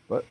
But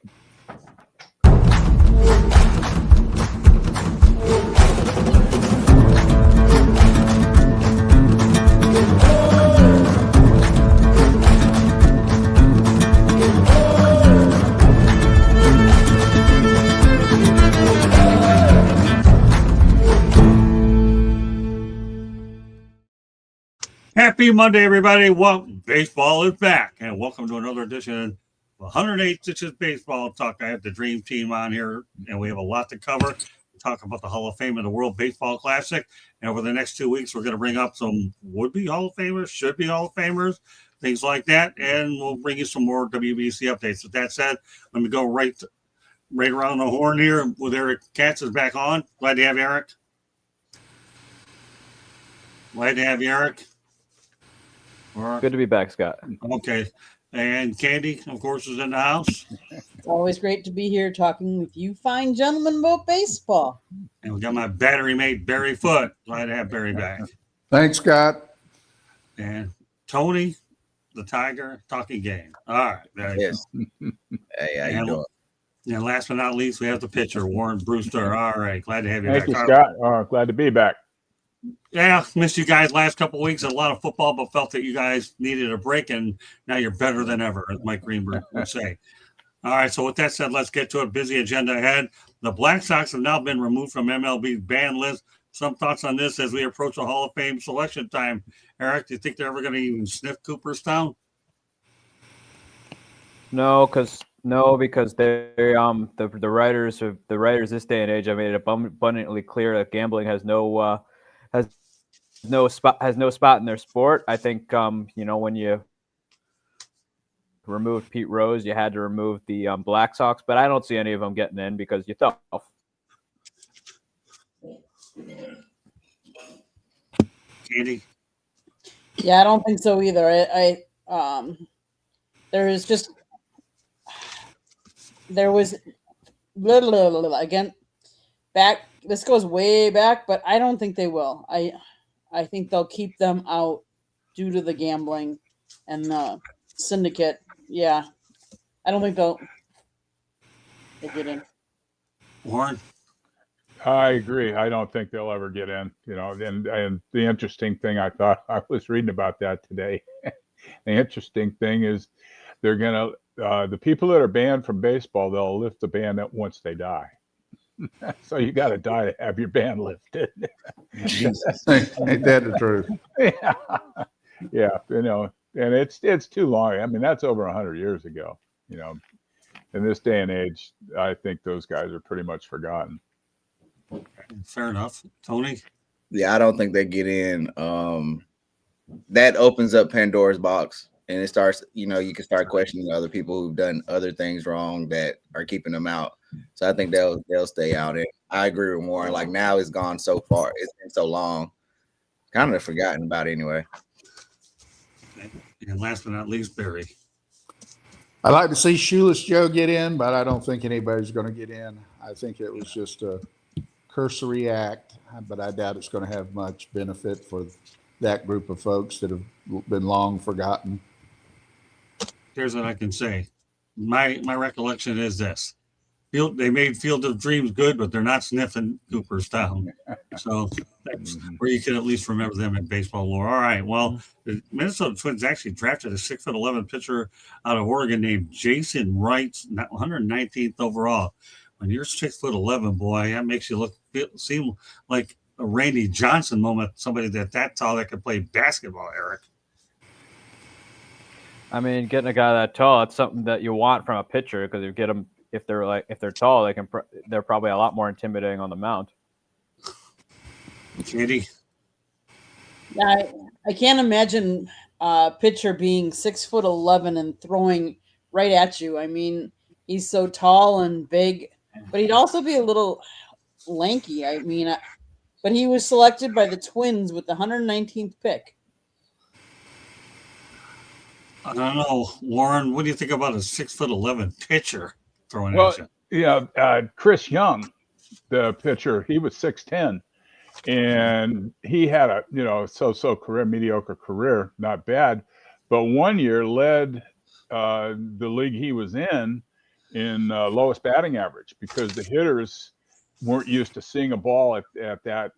Happy Monday, everybody. Well, baseball is back, and welcome to another edition of 108 Stitches Baseball Talk. I have the Dream Team on here, and we have a lot to cover. We talk about the Hall of Fame and the World Baseball Classic, and over the next 2 weeks, we're going to bring up some would-be Hall of Famers, should-be Hall of Famers, things like that, and we'll bring you some more WBC updates. With that said, let me go right around the horn here with Eric Katz is back on. Glad to have Eric. Glad to have you, Eric. good to be back, Scott. Okay. And Candy, of course, is in the house. It's always great to be here talking with you fine gentlemen about baseball. And we got my battery mate, Barry Foote. Glad to have Barry back. Thanks, Scott. And Tony, the Tiger, talking game. All right. There you go. Hey, how you doing? And last but not least, we have the pitcher, Warren Brewster. All right. Glad to have you back. Thank you, Scott. Glad to be back. Yeah, missed you guys last couple of weeks. A lot of football, but felt that you guys needed a break, and now you're better than ever, as Mike Greenberg would say. All right, so with that said, let's get to a busy agenda ahead. The Black Sox have now been removed from MLB's ban list. Some thoughts on this as we approach the Hall of Fame selection time. Eric, do you think they're ever going to even sniff Cooperstown? No, because they the writers this day and age have made it abundantly clear that gambling has no spot in their sport. I think when you removed Pete Rose, you had to remove the Black Sox, but I don't see any of them getting in because you're tough. Candy? Yeah, I don't think so either. There was again back. This goes way back, but I don't think they will. I think they'll keep them out due to the gambling and the syndicate. Yeah, I don't think they'll get in. Warren? I agree. I don't think they'll ever get in. And the interesting thing, I thought I was reading about that today. The interesting thing is they're gonna the people that are banned from baseball, they'll lift the ban once they die. So you got to die to have your ban lifted. Ain't that the truth? Yeah, and it's too long. I mean, that's over 100 years ago. In this day and age, I think those guys are pretty much forgotten. Fair enough. Tony? Yeah, I don't think they get in. That opens up Pandora's box, and it starts, you can start questioning other people who've done other things wrong that are keeping them out. So I think they'll stay out. And I agree with Warren. Like, now it's gone so far. It's been so long. Kind of forgotten about anyway. And last but not least, Barry. I'd like to see Shoeless Joe get in, but I don't think anybody's going to get in. I think it was just a cursory act, but I doubt it's going to have much benefit for that group of folks that have been long forgotten. Here's what I can say. My recollection is this. They made Field of Dreams good, but they're not sniffing Cooperstown. So that's where you can at least remember them in baseball lore. All right. Well, the Minnesota Twins actually drafted a 6'11" pitcher out of Oregon named Jason Wright, 119th overall. When you're 6'11", boy, that makes you seem like a Randy Johnson moment. Somebody that tall that could play basketball, Eric. I mean, getting a guy that tall, it's something that you want from a pitcher because you get them. If they're tall, they're probably a lot more intimidating on the mound. Candy? I can't imagine a pitcher being 6'11" and throwing right at you. I mean, he's so tall and big, but he'd also be a little lanky. I mean, but he was selected by the Twins with the 119th pick. I don't know, Warren. What do you think about a 6'11" pitcher throwing Well, at you? yeah, Chris Young, the pitcher, he was 6'10", and he had a so-so career, mediocre career, not bad, but one year led the league he was in in lowest batting average because the hitters weren't used to seeing a ball at that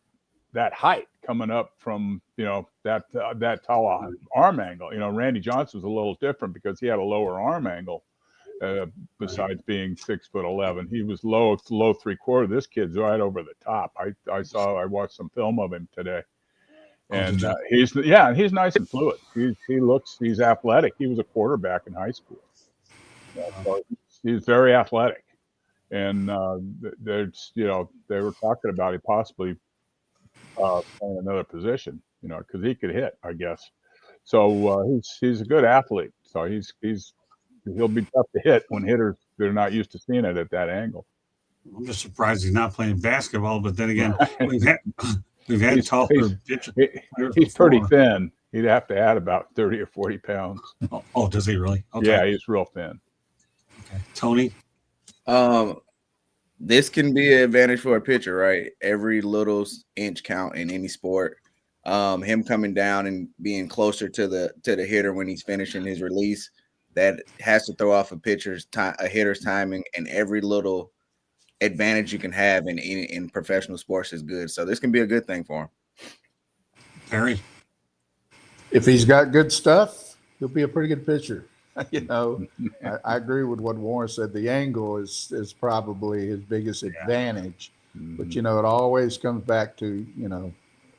height coming up from that tall arm angle. Randy Johnson was a little different because he had a lower arm angle. Besides being 6'11", he was low 3/4. This kid's right over the top. I watched some film of him today, and he's nice and fluid. He's athletic. He was a quarterback in high school. So he's very athletic, and they were talking about he possibly playing another position, because he could hit, I guess. So he's a good athlete. So he'll be tough to hit when hitters they're not used to seeing it at that angle. I'm just surprised he's not playing basketball, but then again, we've had taller pitchers. He's pretty thin. He'd have to add about 30 or 40 pounds. Oh, does he really? Okay. Yeah, he's real thin. Okay. Tony? This can be an advantage for a pitcher, right? Every little inch count in any sport. Him coming down and being closer to the hitter when he's finishing his release, that has to throw off a hitter's timing, and every little advantage you can have in professional sports is good. So this can be a good thing for him. Perry? If he's got good stuff, he'll be a pretty good pitcher. I agree with what Warren said. The angle is probably his biggest advantage, but it always comes back to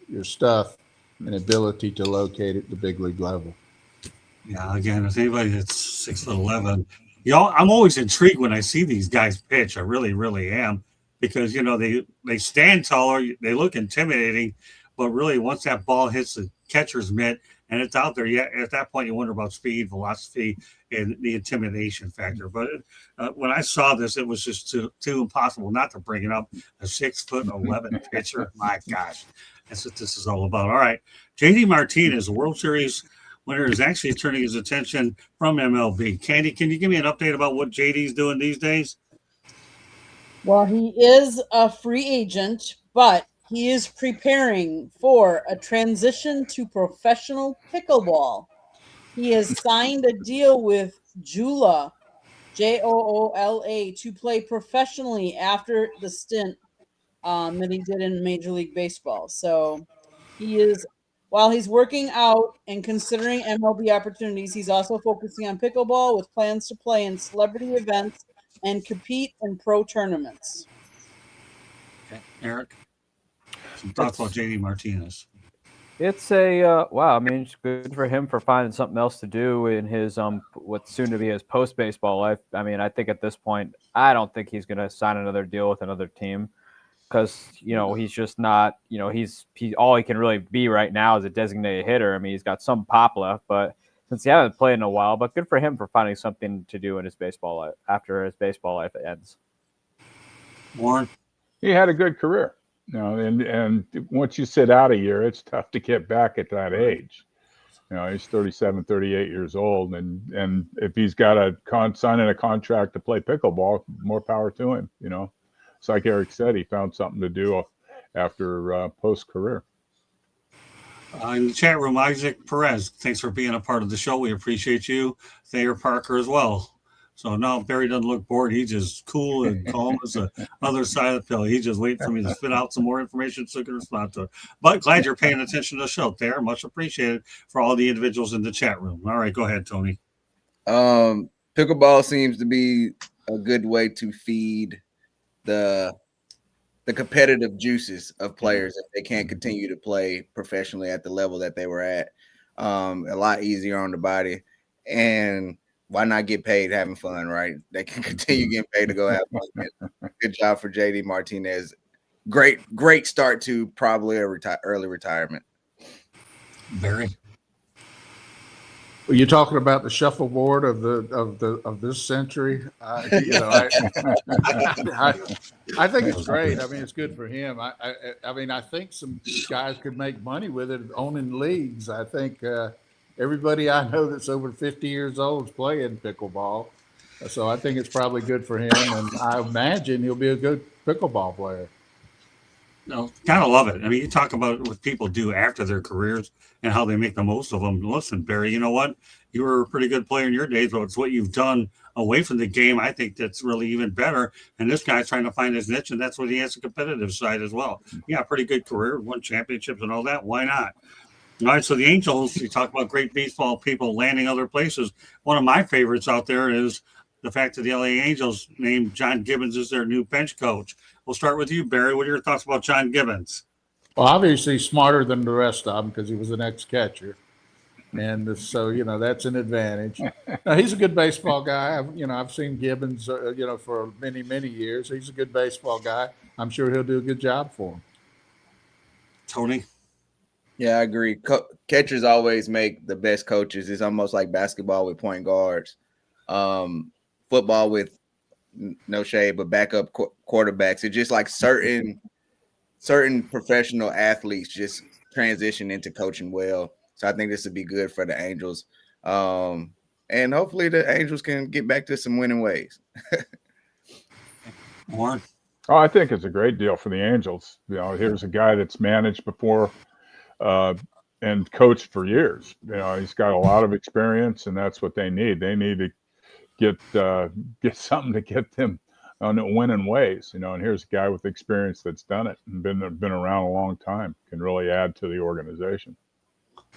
your stuff and ability to locate at the big league level. Yeah, again, if anybody that's 6'11", I'm always intrigued when I see these guys pitch. I really, really am, because they stand taller, they look intimidating, but really once that ball hits the catcher's mitt and it's out there, at that point you wonder about speed, velocity, and the intimidation factor. But when I saw this, it was just too impossible not to bring it up. A 6'11" pitcher, my gosh, that's what this is all about. All right, JD Martinez, the World Series winner, is actually turning his attention from MLB. Candy, can you give me an update about what JD's doing these days? Well, he is a free agent, but he is preparing for a transition to professional pickleball. He has signed a deal with Joola, Joola, to play professionally after the stint that he did in Major League Baseball. So while he's working out and considering MLB opportunities, he's also focusing on pickleball with plans to play in celebrity events and compete in pro tournaments. Okay. Eric, some thoughts about JD Martinez. It's wow. I mean, it's good for him for finding something else to do in his what's soon to be his post baseball life. I mean, I think at this point, I don't think he's going to sign another deal with another team, because he's just not. He's all he can really be right now is a designated hitter. I mean, he's got some pop left, but since he hasn't played in a while, but good for him for finding something to do in his baseball life after his baseball life ends. Warren? He had a good career. And once you sit out a year, it's tough to get back at that age. He's 37, 38 years old, and if he's got signing a contract to play pickleball, more power to him. It's like Eric said, he found something to do after post-career. In the chat room, Isaac Perez, thanks for being a part of the show. We appreciate you. Thayer Parker as well. So now Barry doesn't look bored. He's just cool and calm as the other side of the pill. He's just waiting for me to spit out some more information so I can respond to it. But glad you're paying attention to the show, Thayer. Much appreciated for all the individuals in the chat room. All right, go ahead, Tony. Pickleball seems to be a good way to feed the competitive juices of players if they can't continue to play professionally at the level that they were at. A lot easier on the body, and why not get paid having fun, right? They can continue getting paid to go have fun. Good job for JD Martinez. Great start to probably a early retirement. Barry? Well, you're talking about the shuffleboard of this century. I think it's great. I mean, it's good for him. I mean, I think some guys could make money with it owning leagues. I think everybody I know that's over 50 years old is playing pickleball. So I think it's probably good for him, and I imagine he'll be a good pickleball player. No, gotta love it. I mean, you talk about what people do after their careers and how they make the most of them. Listen, Barry, you know what? You were a pretty good player in your days, but it's what you've done away from the game. I think that's really even better. And this guy's trying to find his niche, and that's what he has a competitive side as well. Yeah, pretty good career, won championships and all that. Why not? All right, so the Angels, you talk about great baseball people landing other places. One of my favorites out there is the fact that the LA Angels named John Gibbons as their new bench coach. We'll start with you, Barry. What are your thoughts about John Gibbons? Well, obviously he's smarter than the rest of them because he was an ex-catcher. And so, that's an advantage. Now, he's a good baseball guy. I've seen Gibbons, for many, many years. He's a good baseball guy. I'm sure he'll do a good job for him. Tony? Yeah, I agree. Catchers always make the best coaches. It's almost like basketball with point guards, football with no shade, but backup quarterbacks. It's just like certain professional athletes just transition into coaching well. So I think this would be good for the Angels. And hopefully the Angels can get back to some winning ways. Warren? Oh, I think it's a great deal for the Angels. Here's a guy that's managed before and coached for years. He's got a lot of experience, and that's what they need. They need to get something to get them on winning ways. And here's a guy with experience that's done it and been around a long time, can really add to the organization.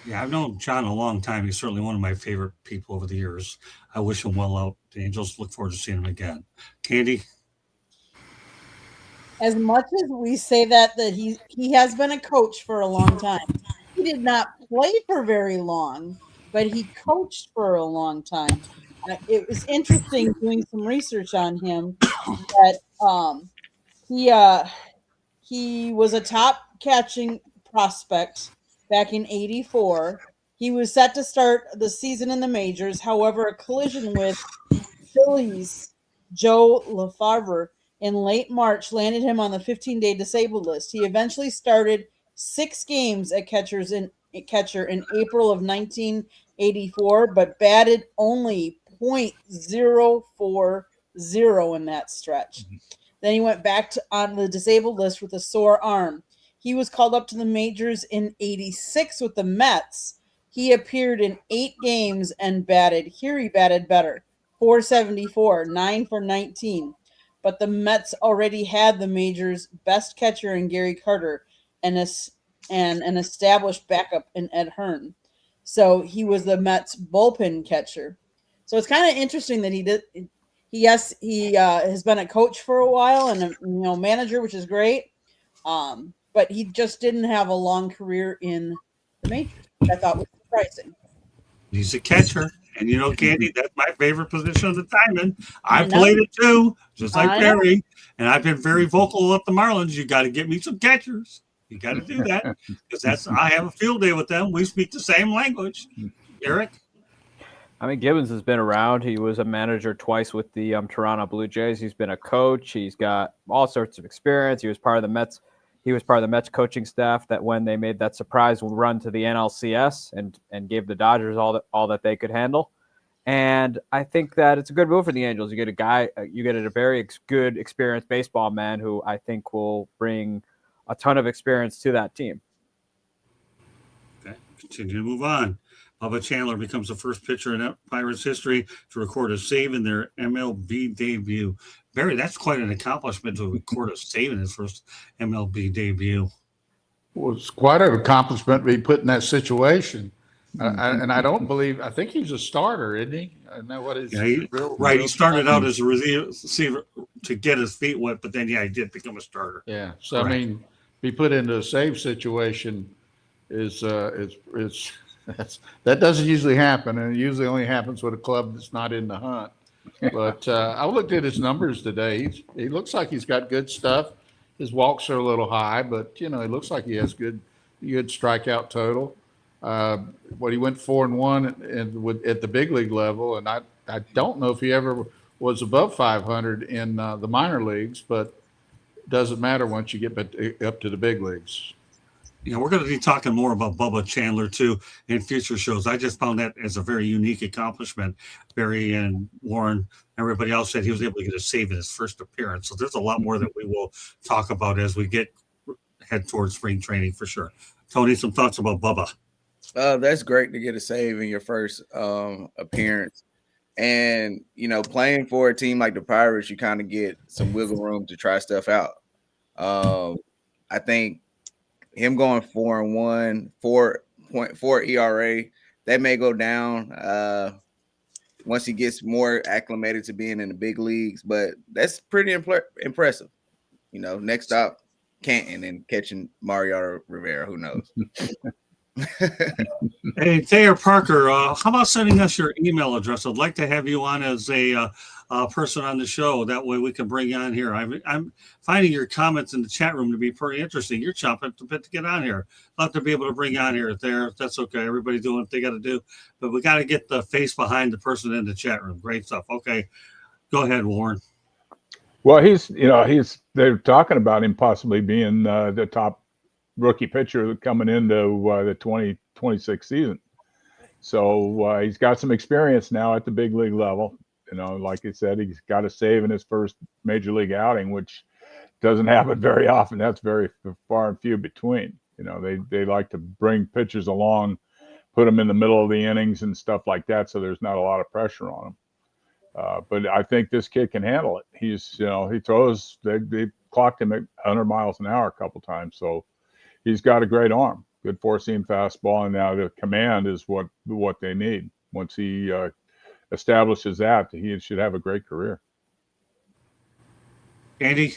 Yeah, I've known John a long time. He's certainly one of my favorite people over the years. I wish him well out. The Angels look forward to seeing him again. Candy? As much as we say that he has been a coach for a long time, he did not play for very long, but he coached for a long time. It was interesting doing some research on him that he was a top catching prospect back in '84. He was set to start the season in the majors. However, a collision with Phillies' Joe LaFarver in late March landed him on the 15-day disabled list. He eventually started 6 games at catcher in April of 1984, but batted only .040 in that stretch. Then he went back on the disabled list with a sore arm. He was called up to the majors in '86 with the Mets. He appeared in 8 games and batted. Here he batted better. .474, 9 for 19. But the Mets already had the major's best catcher in Gary Carter and an established backup in Ed Hearn. So he was the Mets bullpen catcher. So it's kind of interesting that he has been a coach for a while and a manager, which is great. But he just didn't have a long career in the majors. I thought was surprising. He's a catcher. And Candy, that's my favorite position of the diamond. I played it too, just like Barry. And I've been very vocal at the Marlins. You got to get me some catchers. You got to do that because I have a field day with them. We speak the same language. Eric? I mean, Gibbons has been around. He was a manager twice with the Toronto Blue Jays. He's been a coach. He's got all sorts of experience. He was part of the Mets. He was part of the Mets coaching staff that when they made that surprise run to the NLCS and gave the Dodgers all that they could handle. And I think that it's a good move for the Angels. You get a very good, experienced baseball man who I think will bring a ton of experience to that team. Okay, continue to move on. Bubba Chandler becomes the first pitcher in Pirates history to record a save in their MLB debut. Barry, that's quite an accomplishment to record a save in his first MLB debut. Well, it's quite an accomplishment to be put in that situation. I think he's a starter, isn't he? I know what his right. He started out as a receiver to get his feet wet, but then he did become a starter. Yeah. So correct. I mean, be put into a save situation is that doesn't usually happen, and it usually only happens with a club that's not in the hunt. But I looked at his numbers today. He looks like he's got good stuff. His walks are a little high, but he looks like he has good strikeout total. He went 4-1 at the big league level, and I don't know if he ever was above 500 in the minor leagues, but it doesn't matter once you get up to the big leagues. We're going to be talking more about Bubba Chandler too in future shows. I just found that as a very unique accomplishment. Barry and Warren, everybody else said he was able to get a save in his first appearance. So there's a lot more that we will talk about as we get head towards spring training for sure. Tony, some thoughts about Bubba? That's great to get a save in your first appearance. And, playing for a team like the Pirates, you kind of get some wiggle room to try stuff out. I think him going 4-1, 4.4 ERA, that may go down once he gets more acclimated to being in the big leagues. But that's pretty impressive. Next stop, Canton and catching Mariano Rivera. Who knows? Hey, Thayer Parker, how about sending us your email address? I'd like to have you on as a person on the show. That way we can bring you on here. I'm finding your comments in the chat room to be pretty interesting. You're chomping at the bit to get on here. Love to be able to bring you on here, Thayer. That's okay. Everybody doing what they got to do. But we got to get the face behind the person in the chat room. Great stuff. Okay. Go ahead, Warren. Well, they're talking about him possibly being the top rookie pitcher coming into the 2026 season. So he's got some experience now at the big league level. Like I said, he's got a save in his first major league outing, which doesn't happen very often. That's very far and few between. They like to bring pitchers along, put them in the middle of the innings and stuff like that, so there's not a lot of pressure on him. But I think this kid can handle it. He throws. They clocked him at 100 miles an hour a couple times, so he's got a great arm, good four-seam fastball, and now the command is what they need. Once he establishes that, he should have a great career. Andy?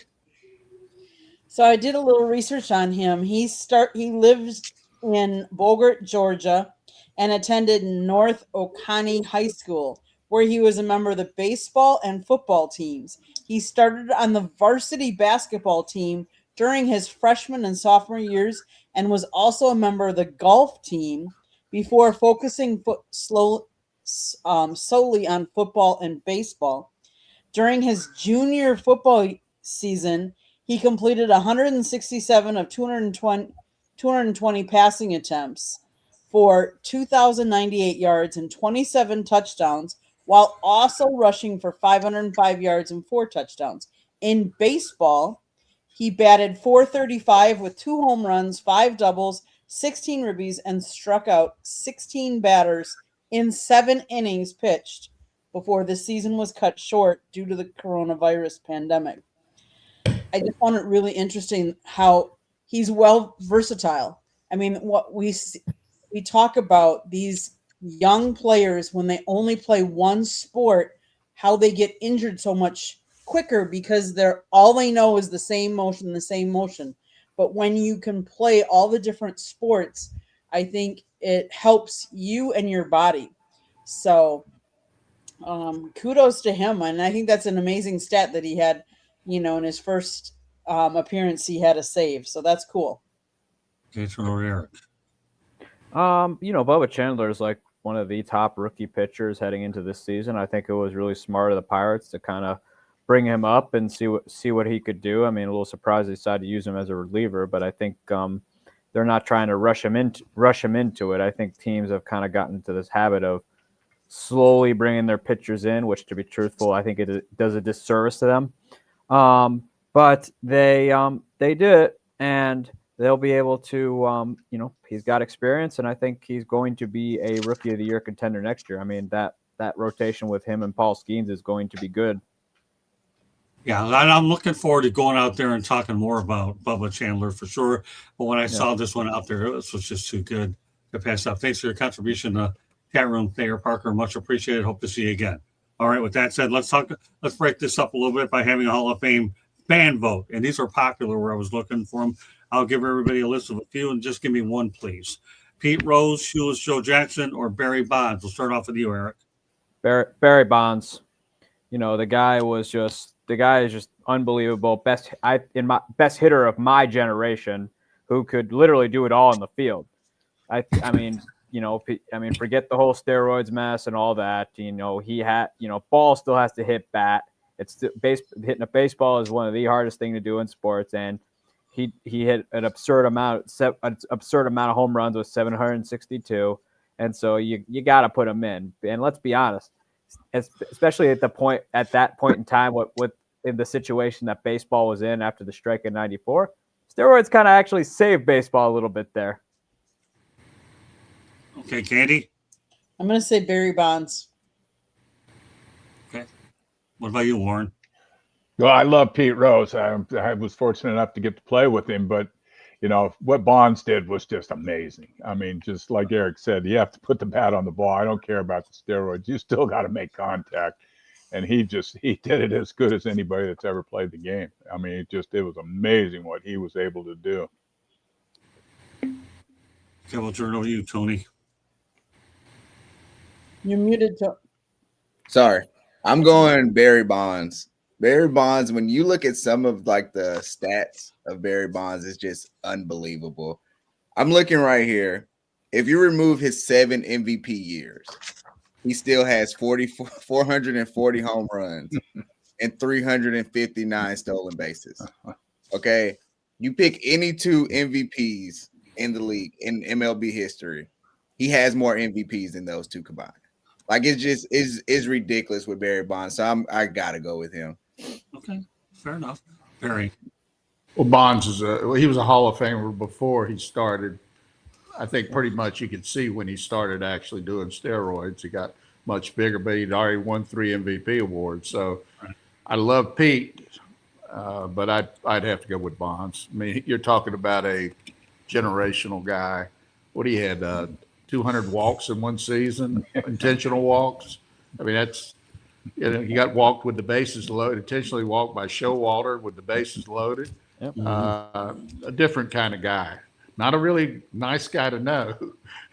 So I did a little research on him. He lives in Bogart, Georgia, and attended North Oconee High School, where he was a member of the baseball and football teams. He started on the varsity basketball team during his freshman and sophomore years, and was also a member of the golf team before focusing solely on football and baseball. During his junior football season, he completed 167 of 220 passing attempts for 2,098 yards and 27 touchdowns, while also rushing for 505 yards and 4 touchdowns. In baseball, he batted .435 with 2 home runs, 5 doubles, 16 ribbies, and struck out 16 batters in 7 innings pitched before the season was cut short due to the coronavirus pandemic. I just found it really interesting how he's versatile. I mean, what we talk about these young players when they only play one sport, how they get injured so much quicker because all they know is the same motion. But when you can play all the different sports, I think it helps you and your body. So kudos to him. And I think that's an amazing stat that he had, in his first appearance, he had a save. So that's cool. Okay, turn over to Eric. Bubba Chandler is like one of the top rookie pitchers heading into this season. I think it was really smart of the Pirates to kind of bring him up and see what he could do. I mean, a little surprised they decided to use him as a reliever, but I think they're not trying to rush him into it. I think teams have kind of gotten into this habit of slowly bringing their pitchers in, which, to be truthful, I think it does a disservice to them. But they did it, and they'll be able to, he's got experience, and I think he's going to be a Rookie of the Year contender next year. I mean, that rotation with him and Paul Skeens is going to be good. Yeah, I'm looking forward to going out there and talking more about Bubba Chandler for sure. But when I saw this one out there, this was just too good to pass up. Thanks for your contribution, chat room, Thayer Parker. Much appreciated. Hope to see you again. All right, with that said, let's break this up a little bit by having a Hall of Fame fan vote. And these are popular where I was looking for them. I'll give everybody a list of a few and just give me one, please. Pete Rose, Shoeless Joe Jackson, or Barry Bonds. We'll start off with you, Eric. Barry Bonds. The guy is just unbelievable. Best hitter of my generation, who could literally do it all in the field. I mean, forget the whole steroids mess and all that. He had, ball still has to hit bat. Hitting a baseball is one of the hardest thing to do in sports, and he hit an absurd amount of home runs with 762, and so you got to put him in. And let's be honest, especially at that point in time, in the situation that baseball was in after the strike in '94, Steroids kind of actually saved baseball a little bit there. Okay, Candy. I'm going to say Barry Bonds. What about you, Warren? Well, I love Pete Rose. I was fortunate enough to get to play with him, but you know what Bonds did was just amazing. I mean, just like Eric said, you have to put the bat on the ball. I don't care about the steroids. You still got to make contact, and he did it as good as anybody that's ever played the game. I mean, it was amazing what he was able to do. Okay, we'll turn it over to you, Tony. You're muted. Sorry, I'm going Barry Bonds. Barry Bonds, when you look at some of like the stats of Barry Bonds, it's just unbelievable. I'm looking right here. If you remove his 7 MVP years, he still has 440 home runs and 359 stolen bases. Okay. You pick any 2 MVPs in the league in MLB history, he has more MVPs than those 2 combined. Like it's just is ridiculous with Barry Bonds. So I gotta go with him. Okay, fair enough. Barry. Well, Bonds he was a Hall of Famer before he started. I think pretty much you could see when he started actually doing steroids, he got much bigger, but he'd already won 3 MVP awards. So I love Pete, but I'd have to go with Bonds. I mean, you're talking about a generational guy. What he had 200 walks in one season, intentional walks. I mean, that's, you know, he got walked with the bases loaded, intentionally walked by Showalter with the bases loaded. Yep. A different kind of guy, not a really nice guy to know.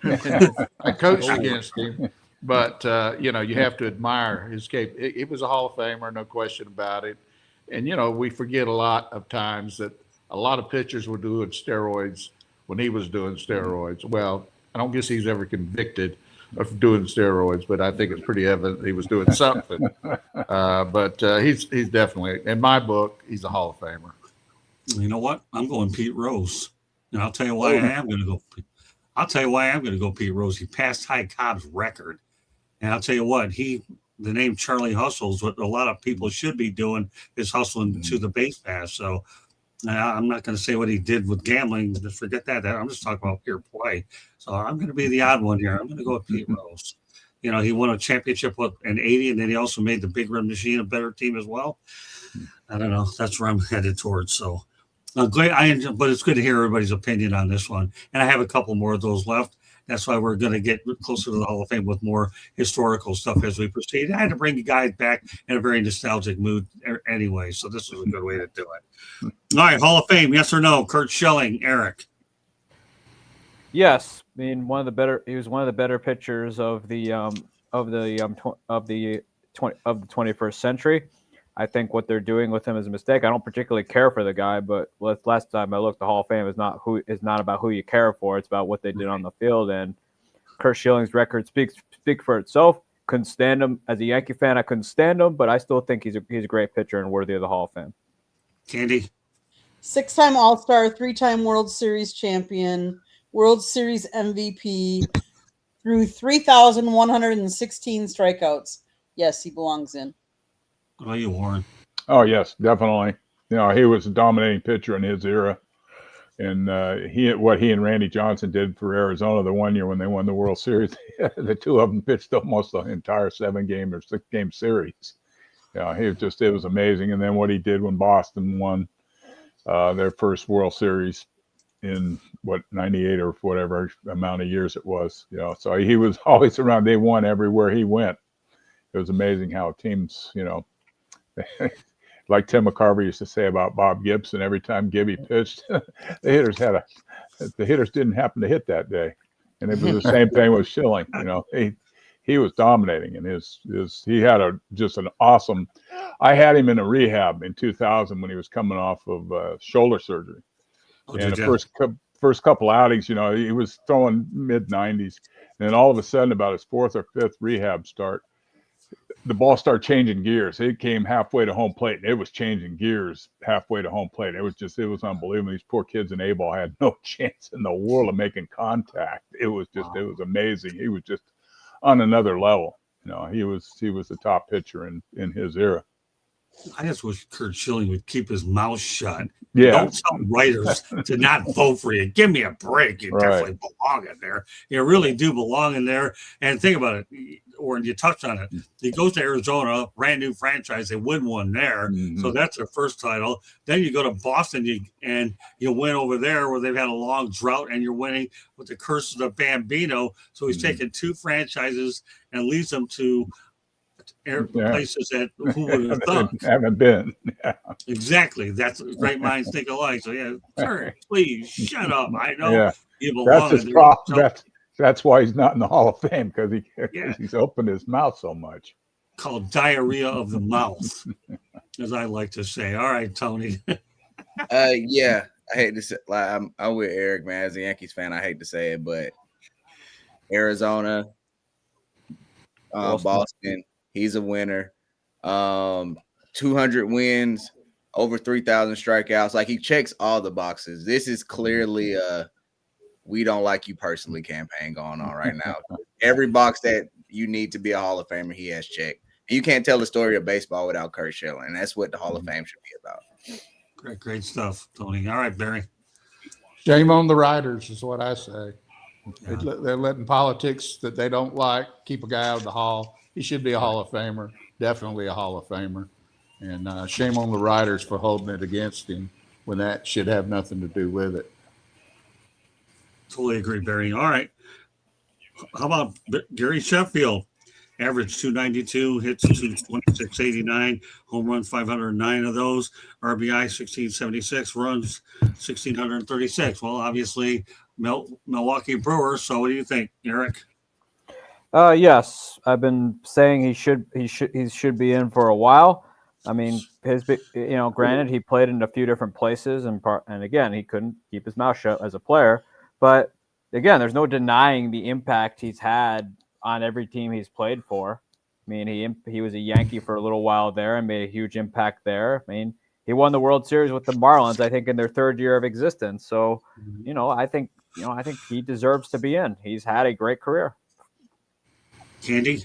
I coached against him, but you know, you have to admire his capability. He was a Hall of Famer, no question about it. And you know, we forget a lot of times that a lot of pitchers were doing steroids when he was doing steroids. Well, I don't guess he's ever convicted of doing steroids, but I think it's pretty evident he was doing something. But he's definitely, in my book, he's a Hall of Famer. You know what? I'm going Pete Rose. And I'll tell you why I am going to go. I'll tell you why I'm going to go Pete Rose. He passed Ty Cobb's record. And I'll tell you what, the name Charlie Hustles, what a lot of people should be doing is hustling to the base pass. So I'm not going to say what he did with gambling. Just forget that. I'm just talking about pure play. So I'm going to be the odd one here. I'm going to go with Pete Rose. You know, he won a championship with an 80, and then he also made the Big Red Machine a better team as well. I don't know. That's where I'm headed towards. So but it's good to hear everybody's opinion on this one. And I have a couple more of those left. That's why we're going to get closer to the Hall of Fame with more historical stuff as we proceed. I had to bring you guys back in a very nostalgic mood anyway, so this is a good way to do it. All right, Hall of Fame, yes or no? Curt Schilling, Eric. Yes, I mean he was one of the better pitchers of the 21st century. I think what they're doing with him is a mistake. I don't particularly care for the guy, but last time I looked, the Hall of Fame is not about who you care for. It's about what they did on the field. And Curt Schilling's record speaks for itself. Couldn't stand him as a Yankee fan. I couldn't stand him, but I still think he's a great pitcher and worthy of the Hall of Fame. Candy. 6-time All-Star, 3-time World Series champion, World Series MVP, through 3,116 strikeouts. Yes, he belongs in. What about you, Warren? Oh yes, definitely. You know, he was a dominating pitcher in his era, and what he and Randy Johnson did for Arizona the one year when they won the World Series, the 2 of them pitched almost the entire 7-game or 6-game series. Yeah, it was amazing. And then what he did when Boston won their first World Series in 98 or whatever amount of years it was. You know, so he was always around. They won everywhere he went. It was amazing how teams, you know. Like Tim McCarver used to say about Bob Gibson, every time Gibby pitched, the hitters didn't happen to hit that day, and it was the same thing with Schilling. You know, he was dominating, and he had just an awesome. I had him in a rehab in 2000 when he was coming off of shoulder surgery, and the first couple outings, you know, he was throwing mid-90s, and then all of a sudden, about his 4th or 5th rehab start, the ball started changing gears. It came halfway to home plate, and it was changing gears halfway to home plate. It was unbelievable. These poor kids in A-ball had no chance in the world of making contact. It was amazing. He was just on another level. You know, he was the top pitcher in his era. I just wish Kurt Schilling would keep his mouth shut. Yeah. Don't tell writers to not vote for you. Give me a break. You Right. definitely belong in there. You really do belong in there. And think about it, or you touched on it. He goes to Arizona, brand new franchise. They win one there. Mhm. So that's their first title. Then you go to Boston and you win over there where they've had a long drought and you're winning with the curse of the Bambino. So he's taken two franchises and leads them to places that who would have thought. Haven't been. Exactly. That's great minds think alike. So yeah, sir, please shut up. I know Yeah. you belong. That's his in there. problem. That's why he's not in the Hall of Fame, because Yeah. he's opened his mouth so much. Called diarrhea of the mouth, as I like to say. All right, Tony. Yeah, I hate to say, like, I'm with Eric, man. As a Yankees fan, I hate to say it, but Arizona, Boston, he's a winner. 200 wins, over 3,000 strikeouts. Like, he checks all the boxes. This is clearly we don't like you personally campaign going on right now. Every box that you need to be a Hall of Famer, he has checked. You can't tell the story of baseball without Kurt Schilling, and that's what the Hall of Fame should be about. Great stuff, Tony. All right, Barry. Shame on the writers is what I say. Yeah. They're letting politics that they don't like keep a guy out of the Hall. He should be a Hall of Famer, definitely a Hall of Famer. And shame on the writers for holding it against him when that should have nothing to do with it. Totally agree, Barry. All right. How about Gary Sheffield? Average 292, hits 226.89, home runs 509 of those, RBI 1676, runs 1636. Well, obviously Milwaukee Brewers. So what do you think, Eric? Yes, I've been saying he should be in for a while. I mean, granted, he played in a few different places, and again, he couldn't keep his mouth shut as a player. But again, there's no denying the impact he's had on every team he's played for. I mean, he was a Yankee for a little while there and made a huge impact there. I mean, he won the World Series with the Marlins, I think, in their third year of existence. So, I think he deserves to be in. He's had a great career. Candy?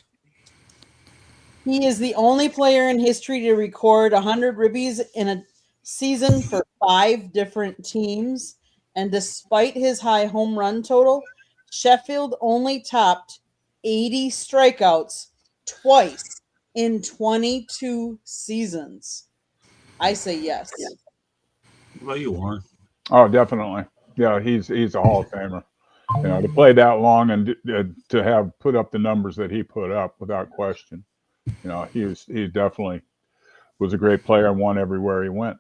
He is the only player in history to record 100 ribbies in a season for 5 different teams. And despite his high home run total, Sheffield only topped 80 strikeouts twice in 22 seasons. I say yes. Well, you are. Oh, definitely. Yeah, he's a Hall of Famer. To play that long and to have put up the numbers that he put up without question. He definitely was a great player and won everywhere he went.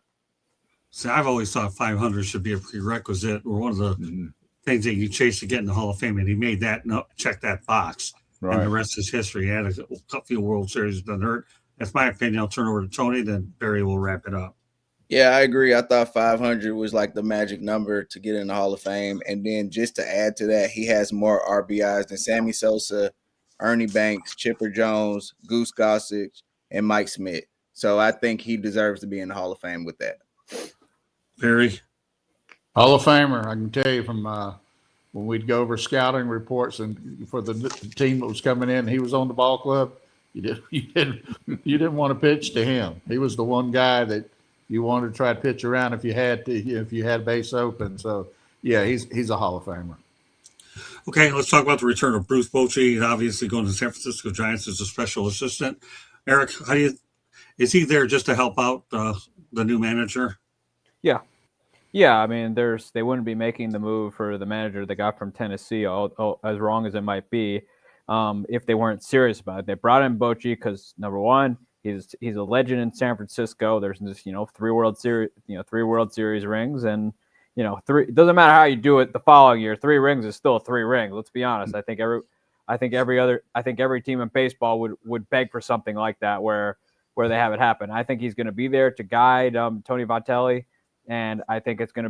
See, I've always thought 500 should be a prerequisite or one of the things that you chase to get in the Hall of Fame, and he made that check that box. Right. And the rest is history. He had a few World Series, doesn't hurt. That's my opinion. I'll turn over to Tony, then Barry will wrap it up. Yeah, I agree. I thought 500 was like the magic number to get in the Hall of Fame. And then just to add to that, he has more RBIs than Sammy Sosa, Ernie Banks, Chipper Jones, Goose Gossage, and Mike Smith. So I think he deserves to be in the Hall of Fame with that. Barry? Hall of Famer, I can tell you from when we'd go over scouting reports and for the team that was coming in, he was on the ball club. You didn't want to pitch to him. He was the one guy that you wanted to try to pitch around if you had base open. So yeah, he's a Hall of Famer. Okay, let's talk about the return of Bruce Bochy. He's obviously going to the San Francisco Giants as a special assistant. Eric, is he there just to help out the new manager? Yeah. I mean, they wouldn't be making the move for the manager they got from Tennessee, as wrong as it might be, if they weren't serious about it. They brought in Bochy because number one, he's a legend in San Francisco. There's this 3 World Series rings, and it doesn't matter how you do it the following year. 3 rings is still 3 rings. Let's be honest. I think every team in baseball would beg for something like that where they have it happen. I think he's going to be there to guide Tony Vitelli, and I think it's a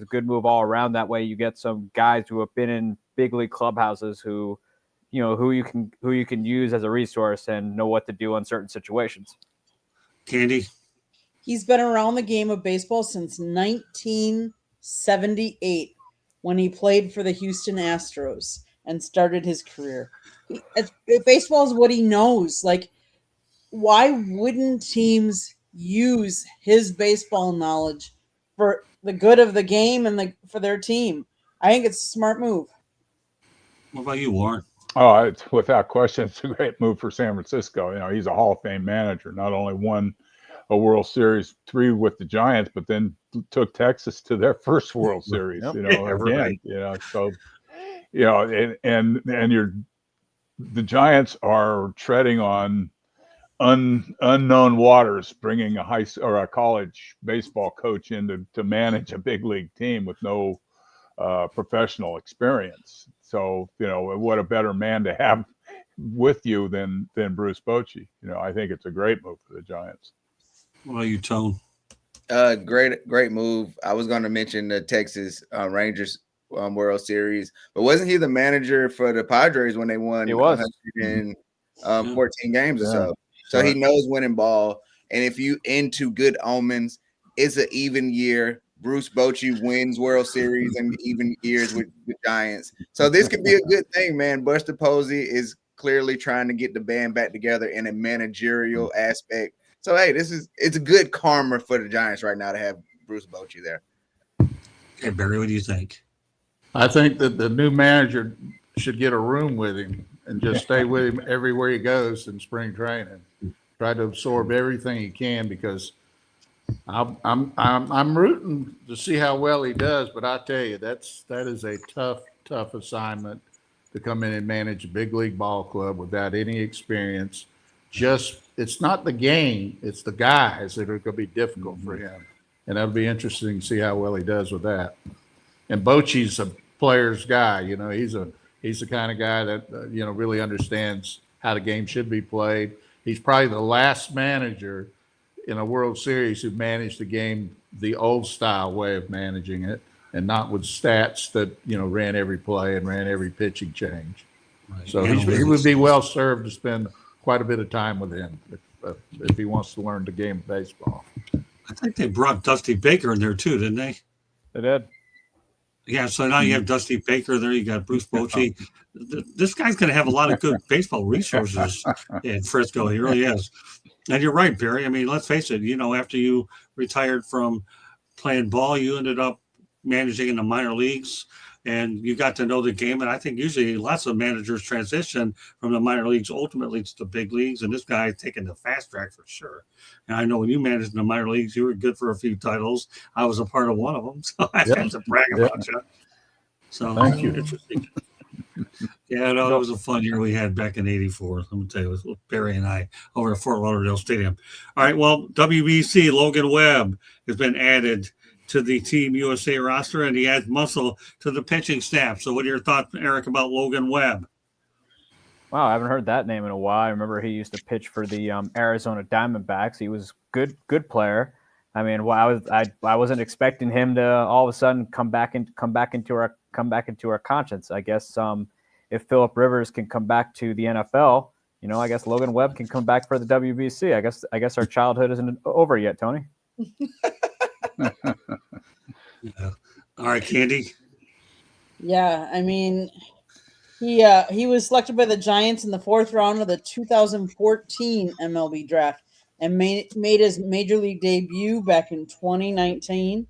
good move all around. That way, you get some guys who have been in big league clubhouses who you can use as a resource and know what to do in certain situations. Candy? He's been around the game of baseball since 1978 when he played for the Houston Astros and started his career. Baseball is what he knows. Like, why wouldn't teams use his baseball knowledge for the good of the game and for their team. I think it's a smart move. What about you, Warren? Oh, it's without question, it's a great move for San Francisco. You know, he's a Hall of Fame manager. Not only won a World Series 3 with the Giants, but then took Texas to their first World Series. Yep. You know, Yeah, again, right. you know, so you know, and the Giants are treading on unknown waters, bringing a college baseball coach in to manage a big league team with no professional experience. So, you know, what a better man to have with you than Bruce Bochy. You know, I think it's a great move for the Giants. What about you, Tone? Great move. I was going to mention the Texas Rangers World Series, but wasn't he the manager for the Padres when they won He was. 114 games or Yeah. so? So he knows winning ball. And if you into good omens, it's an even year. Bruce Bochy wins World Series and even years with the Giants. So this could be a good thing, man. Buster Posey is clearly trying to get the band back together in a managerial aspect. So hey, it's a good karma for the Giants right now to have Bruce Bochy there. Okay, Barry, what do you think? I think that the new manager should get a room with him and just stay with him everywhere he goes in spring training. Try to absorb everything he can, because I'm rooting to see how well he does. But I tell you, that is a tough assignment to come in and manage a big league ball club without any experience. It's not the game, it's the guys that are going to be difficult for him. And that'll be interesting to see how well he does with that. And Bochy's a player's guy. You know, he's the kind of guy that, you know, really understands how the game should be played. He's probably the last manager in a World Series who managed the game the old style way of managing it, and not with stats that, you know, ran every play and ran every pitching change. Right. So he would be well served to spend quite a bit of time with him if he wants to learn the game of baseball. I think they brought Dusty Baker in there too, didn't they? They did. Yeah, so now you have Dusty Baker there. You got Bruce Bochy. This guy's going to have a lot of good baseball resources in Frisco. He really is. And you're right, Barry. I mean, let's face it. You know, after you retired from playing ball, you ended up managing in the minor leagues, and you got to know the game. And I think usually lots of managers transition from the minor leagues ultimately to the big leagues. And this guy taking the fast track for sure. And I know when you managed in the minor leagues, you were good for a few titles. I was a part of one of them, so I have to brag about you. So Thank you. Interesting. Yeah, no, it was a fun year we had back in '84. Let me tell you, it was Barry and I over at Fort Lauderdale Stadium. All right, well, WBC Logan Webb has been added to the Team USA roster, and he adds muscle to the pitching staff. So what are your thoughts, Eric, about Logan Webb? Wow, I haven't heard that name in a while. I remember he used to pitch for the Arizona Diamondbacks. He was good player. I mean, I wasn't expecting him to all of a sudden come back into our conscience. I guess if Phillip Rivers can come back to the NFL, you know, I guess Logan Webb can come back for the WBC. I guess our childhood isn't over yet, Tony. Yeah. All right, Candy. Yeah, I mean, he was selected by the Giants in the 4th round of the 2014 MLB draft and made his major league debut back in 2019.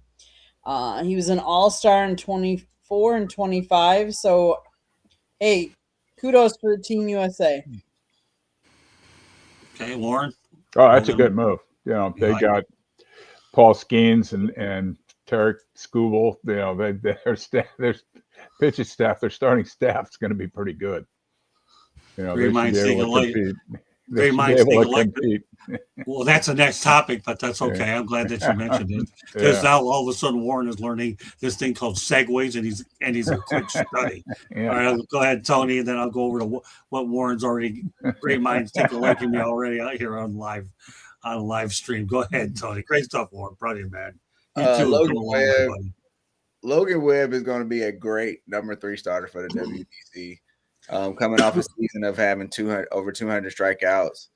He was an all-star in 24 and 25. So, hey, kudos for the Team USA. Okay, Warren. Oh, that's a good move. You know, they Yeah. got Paul Skeens and Tarek Skubal. You know, their pitching staff, their starting staff is going to be pretty good. You know, Great minds think alike. Great They minds should be think able to alike. compete. Well, that's the next topic, but that's okay. I'm glad that you mentioned it, because Yeah. now all of a sudden Warren is learning this thing called segues, and he's a quick study. Yeah. All right, go ahead, Tony, and then I'll go over to what Warren's already. Great minds think alike in me already out here on live stream. Go ahead, Tony. Great stuff, Warren. Proud of you, man. You too. Logan Come along, everybody. Logan Webb is going to be a great number 3 starter for the WBC. Coming off a season of having over 200 strikeouts,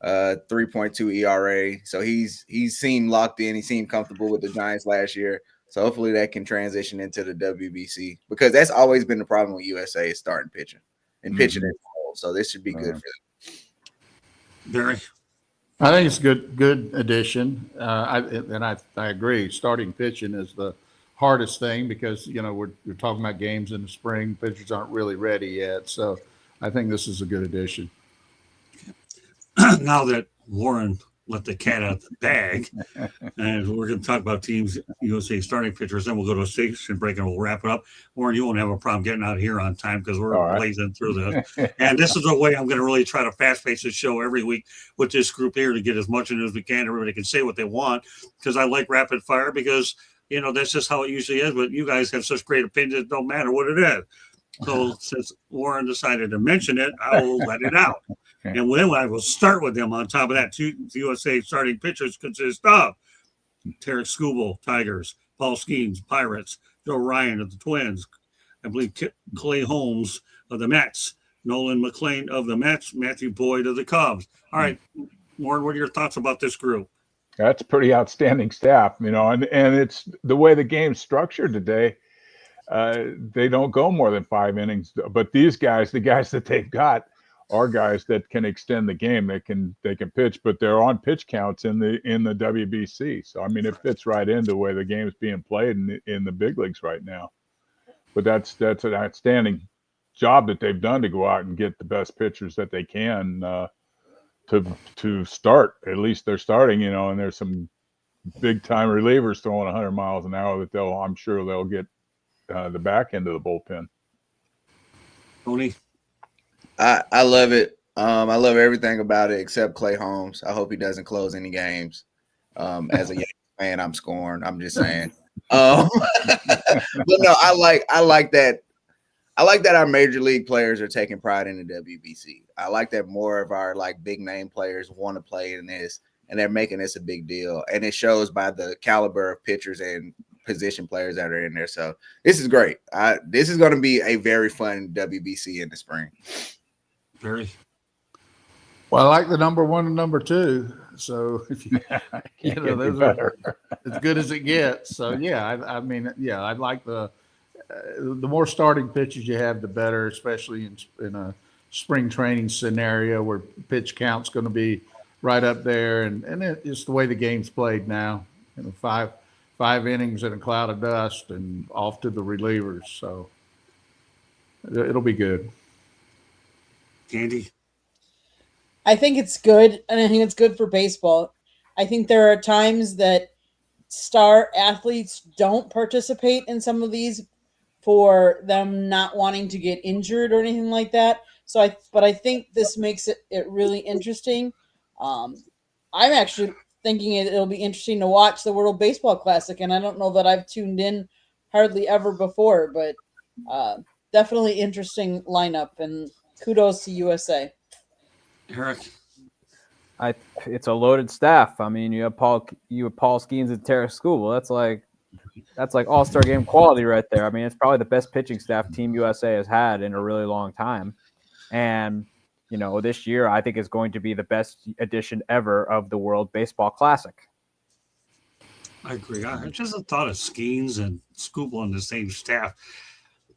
3.2 ERA. So he's seemed locked in. He seemed comfortable with the Giants last year. So hopefully that can transition into the WBC, because that's always been the problem with USA is starting pitching and pitching in the hole. So this should be good for them. Barry. I think it's a good addition. I agree. Starting pitching is the hardest thing because we're talking about games in the spring. Pitchers aren't really ready yet, so I think this is a good addition. Now that Warren let the cat out of the bag, and we're going to talk about Teams USA starting pitchers, then we'll go to a station break and we'll wrap it up. Warren, you won't have a problem getting out of here on time because we're All right. blazing through this. And this is the way I'm going to really try to fast pace the show every week with this group here to get as much in as we can. Everybody can say what they want because I like rapid fire because, that's just how it usually is. But you guys have such great opinions, it don't matter what it is. So since Warren decided to mention it, I will let it out. And then I will start with them. On top of that, two USA starting pitchers consist of Tarek Skubal, Tigers, Paul Skeens, Pirates, Joe Ryan of the Twins, I believe Clay Holmes of the Mets, Nolan McLean of the Mets, Matthew Boyd of the Cubs. All right, Warren, what are your thoughts about this group? That's a pretty outstanding staff, and it's the way the game's structured today. They don't go more than 5 innings, but these guys, the guys that they've got, are guys that can extend the game. They can pitch, but they're on pitch counts in the WBC. So it fits right into the way the game's being played in the big leagues right now. But that's an outstanding job that they've done to go out and get the best pitchers that they can to start. At least they're starting, and there's some big time relievers throwing 100 miles an hour that I'm sure they'll get the back end of the bullpen. Tony? I love it. I love everything about it except Clay Holmes. I hope he doesn't close any games. As a Yankees fan, I'm scorned. I'm just saying. But no, I like that. I like that our major league players are taking pride in the WBC. I like that more of our big name players want to play in this, and they're making this a big deal. And it shows by the caliber of pitchers and position players that are in there. So this is great. This is going to be a very fun WBC in the spring. Barry? Well, I like the number 1 and number 2. So if those are as good as it gets. So yeah, I'd like the more starting pitches you have, the better, especially in a spring training scenario where pitch count's going to be right up there, and it's the way the game's played now. Five innings in a cloud of dust and off to the relievers. So it'll be good. Candy? I think it's good, and I think it's good for baseball. I think there are times that star athletes don't participate in some of these for them not wanting to get injured or anything like that. But I think this makes it really interesting. I'm actually thinking it'll be interesting to watch the World Baseball Classic, and I don't know that I've tuned in hardly ever before, but definitely interesting lineup, and kudos to USA. Eric? It's a loaded staff. You have Paul Skeens and Tarek Skubal. That's like all-star game quality right there. It's probably the best pitching staff Team USA has had in a really long time. And, this year I think is going to be the best edition ever of the World Baseball Classic. I agree. I just thought of Skeens and Skubal on the same staff.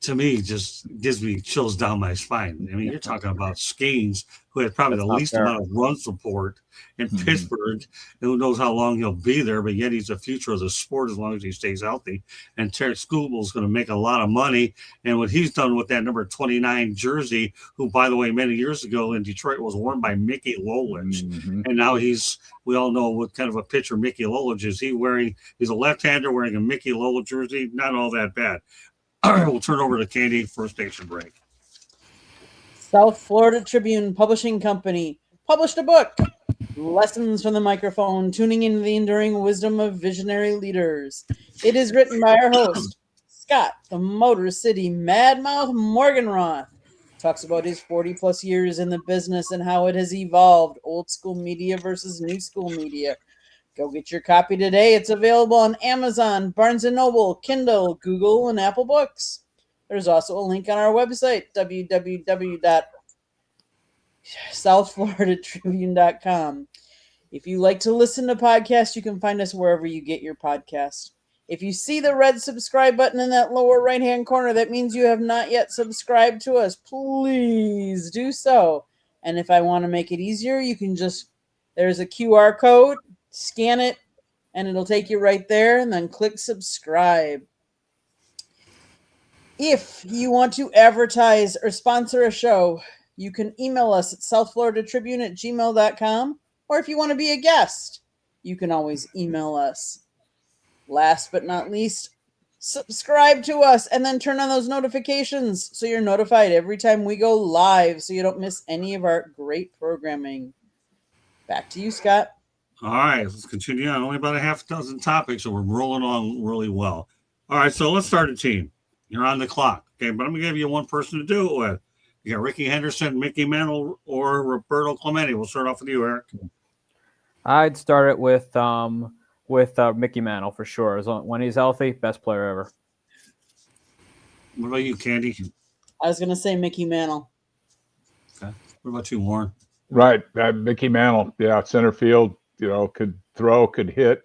To me, just gives me chills down my spine. You're talking about Skeens, who had probably the least amount of run support in Pittsburgh. And who knows how long he'll be there, but yet he's the future of the sport as long as he stays healthy. And Tarek Skubal is going to make a lot of money. And what he's done with that number 29 jersey, who, by the way, many years ago in Detroit was worn by Mickey Lolich. And now we all know what kind of a pitcher Mickey Lolich is. He's a left-hander wearing a Mickey Lolich jersey. Not all that bad. All right, we'll turn over to Candy for a station break. South Florida Tribune Publishing Company published a book, Lessons from the Microphone, Tuning into the Enduring Wisdom of Visionary Leaders. It is written by our host, Scott, the Motor City Madmouth Morganroth. Talks about his 40-plus years in the business and how it has evolved, old school media versus new school media. Go get your copy today. It's available on Amazon, Barnes & Noble, Kindle, Google, and Apple Books. There's also a link on our website, www.southfloridatribune.com. If you like to listen to podcasts, you can find us wherever you get your podcast. If you see the red subscribe button in that lower right-hand corner, that means you have not yet subscribed to us. Please do so. And if I want to make it easier, you can just There's a QR code. Scan it, and it'll take you right there. And then click subscribe. If you want to advertise or sponsor a show, you can email us at southfloridatribune@gmail.com. Or if you want to be a guest, you can always email us. Last but not least, subscribe to us and then turn on those notifications so you're notified every time we go live so you don't miss any of our great programming. Back to you, Scott. All right, let's continue on. Only about a half dozen topics, so we're rolling on really well. All right, so let's start a team. You're on the clock, okay? But I'm going to give you one person to do it with. You got Ricky Henderson, Mickey Mantle, or Roberto Clemente. We'll start off with you, Eric. I'd start it with Mickey Mantle for sure. When he's healthy, best player ever. What about you, Candy? I was going to say Mickey Mantle. Okay. What about you, Warren? Right. Mickey Mantle, yeah, center field, could throw, could hit,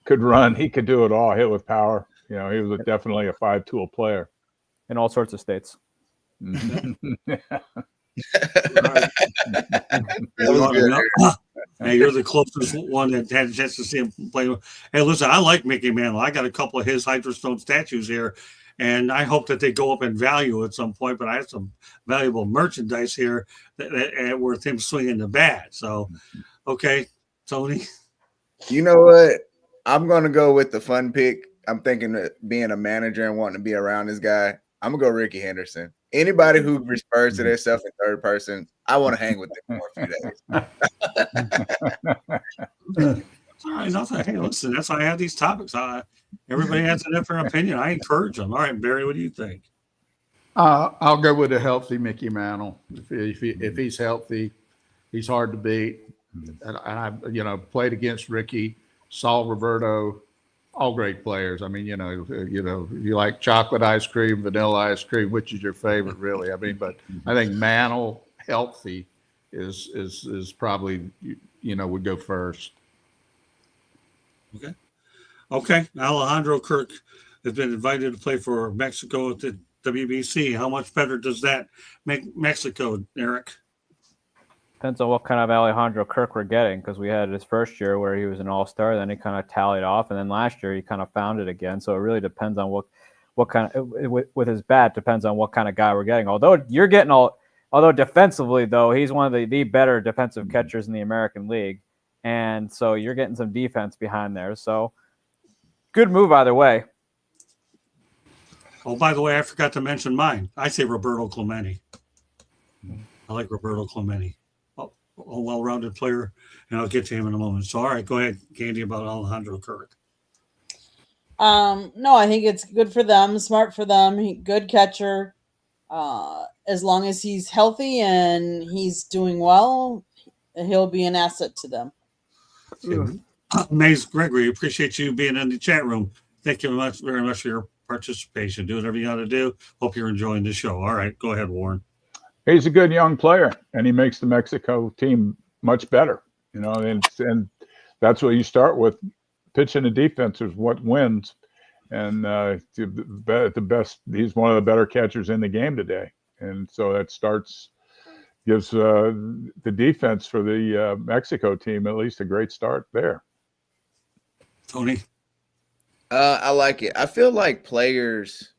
could run. He could do it all, hit with power. He was definitely a 5-tool player. In all sorts of states. Hey, you're the closest one that had a chance to see him play. Hey, listen, I like Mickey Mantle. I got a couple of his Hydrostone statues here, and I hope that they go up in value at some point. But I have some valuable merchandise here that worth him swinging the bat. So, okay, Tony. You know what? I'm going to go with the fun pick. I'm thinking that being a manager and wanting to be around this guy, I'm going to go Ricky Henderson. Anybody who refers to themselves in third person, I want to hang with them for a few days. All right, nothing. Hey, listen, that's why I have these topics. Everybody has a different opinion. I encourage them. All right, Barry, what do you think? I'll go with a healthy Mickey Mantle. If he's healthy, he's hard to beat. And I played against Ricky, saw Roberto, all great players. I mean, you like chocolate ice cream, vanilla ice cream, which is your favorite, really? I mean, but I think Mantle healthy is probably would go first. Okay. Alejandro Kirk has been invited to play for Mexico at the WBC. How much better does that make Mexico, Eric? Depends on what kind of Alejandro Kirk we're getting, because we had his first year where he was an all-star, then he kind of tallied off, and then last year he kind of found it again. So it really depends on what kind of with his bat depends on what kind of guy we're getting. Although defensively though, he's one of the better defensive catchers in the American League, and so you're getting some defense behind there. So good move either way. Oh, by the way, I forgot to mention mine. I say Roberto Clemente. I like Roberto Clemente. A well-rounded player, and I'll get to him in a moment. So, all right, go ahead, Candy, about Alejandro Kirk. No, I think it's good for them, smart for them. Good catcher. As long as he's healthy and he's doing well, he'll be an asset to them. Maze Gregory, appreciate you being in the chat room. Thank you very much for your participation. Do whatever you got to do. Hope you're enjoying the show. All right, go ahead, Warren. He's a good young player, and he makes the Mexico team much better. And that's what you start with. Pitching and defense is what wins. And the best, he's one of the better catchers in the game today. And so that gives the defense for the Mexico team at least a great start there. Tony? I like it. I feel like players,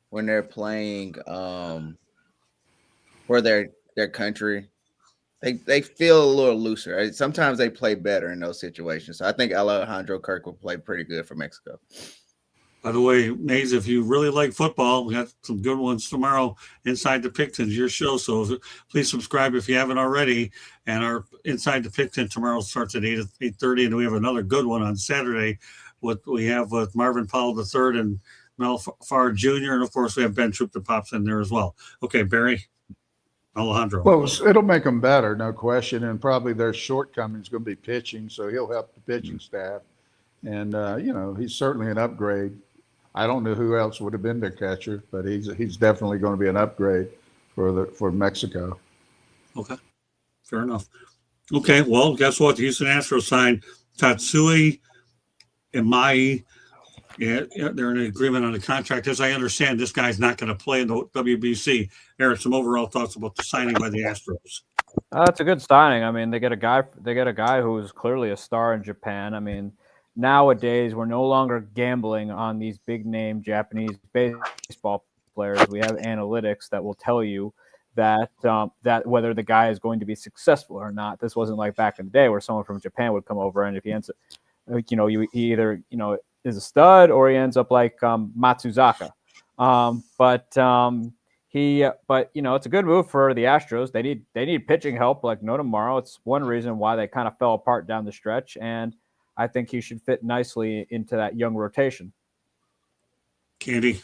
when they're playing for their country, they feel a little looser. Right? Sometimes they play better in those situations. So I think Alejandro Kirk will play pretty good for Mexico. By the way, Maze, if you really like football, we got some good ones tomorrow inside the Pick-10's, your show. So please subscribe if you haven't already. And our Inside the Pick-10 tomorrow starts at 8:30, and we have another good one on Saturday. What we have with Marvin Powell III and Mel Farr Jr., and of course we have Ben Troop that pops in there as well. Okay, Barry. Alejandro. Well, it'll make them better, no question. And probably their shortcomings going to be pitching, so he'll help the pitching staff. And, he's certainly an upgrade. I don't know who else would have been their catcher, but he's definitely going to be an upgrade for Mexico. Okay, fair enough. Okay, well, guess what? The Houston Astros signed Tatsui Imai. Yeah, they're in agreement on the contract. As I understand, this guy's not going to play in the WBC. Eric, some overall thoughts about the signing by the Astros. That's a good signing. I mean, they get a guy. They get a guy who's clearly a star in Japan. I mean, nowadays we're no longer gambling on these big name Japanese baseball players. We have analytics that will tell you that whether the guy is going to be successful or not. This wasn't like back in the day where someone from Japan would come over, and if he ends up, he either is a stud or he ends up like Matsuzaka. But it's a good move for the Astros. They need pitching help like no tomorrow. It's one reason why they kind of fell apart down the stretch, and I think he should fit nicely into that young rotation. Candy.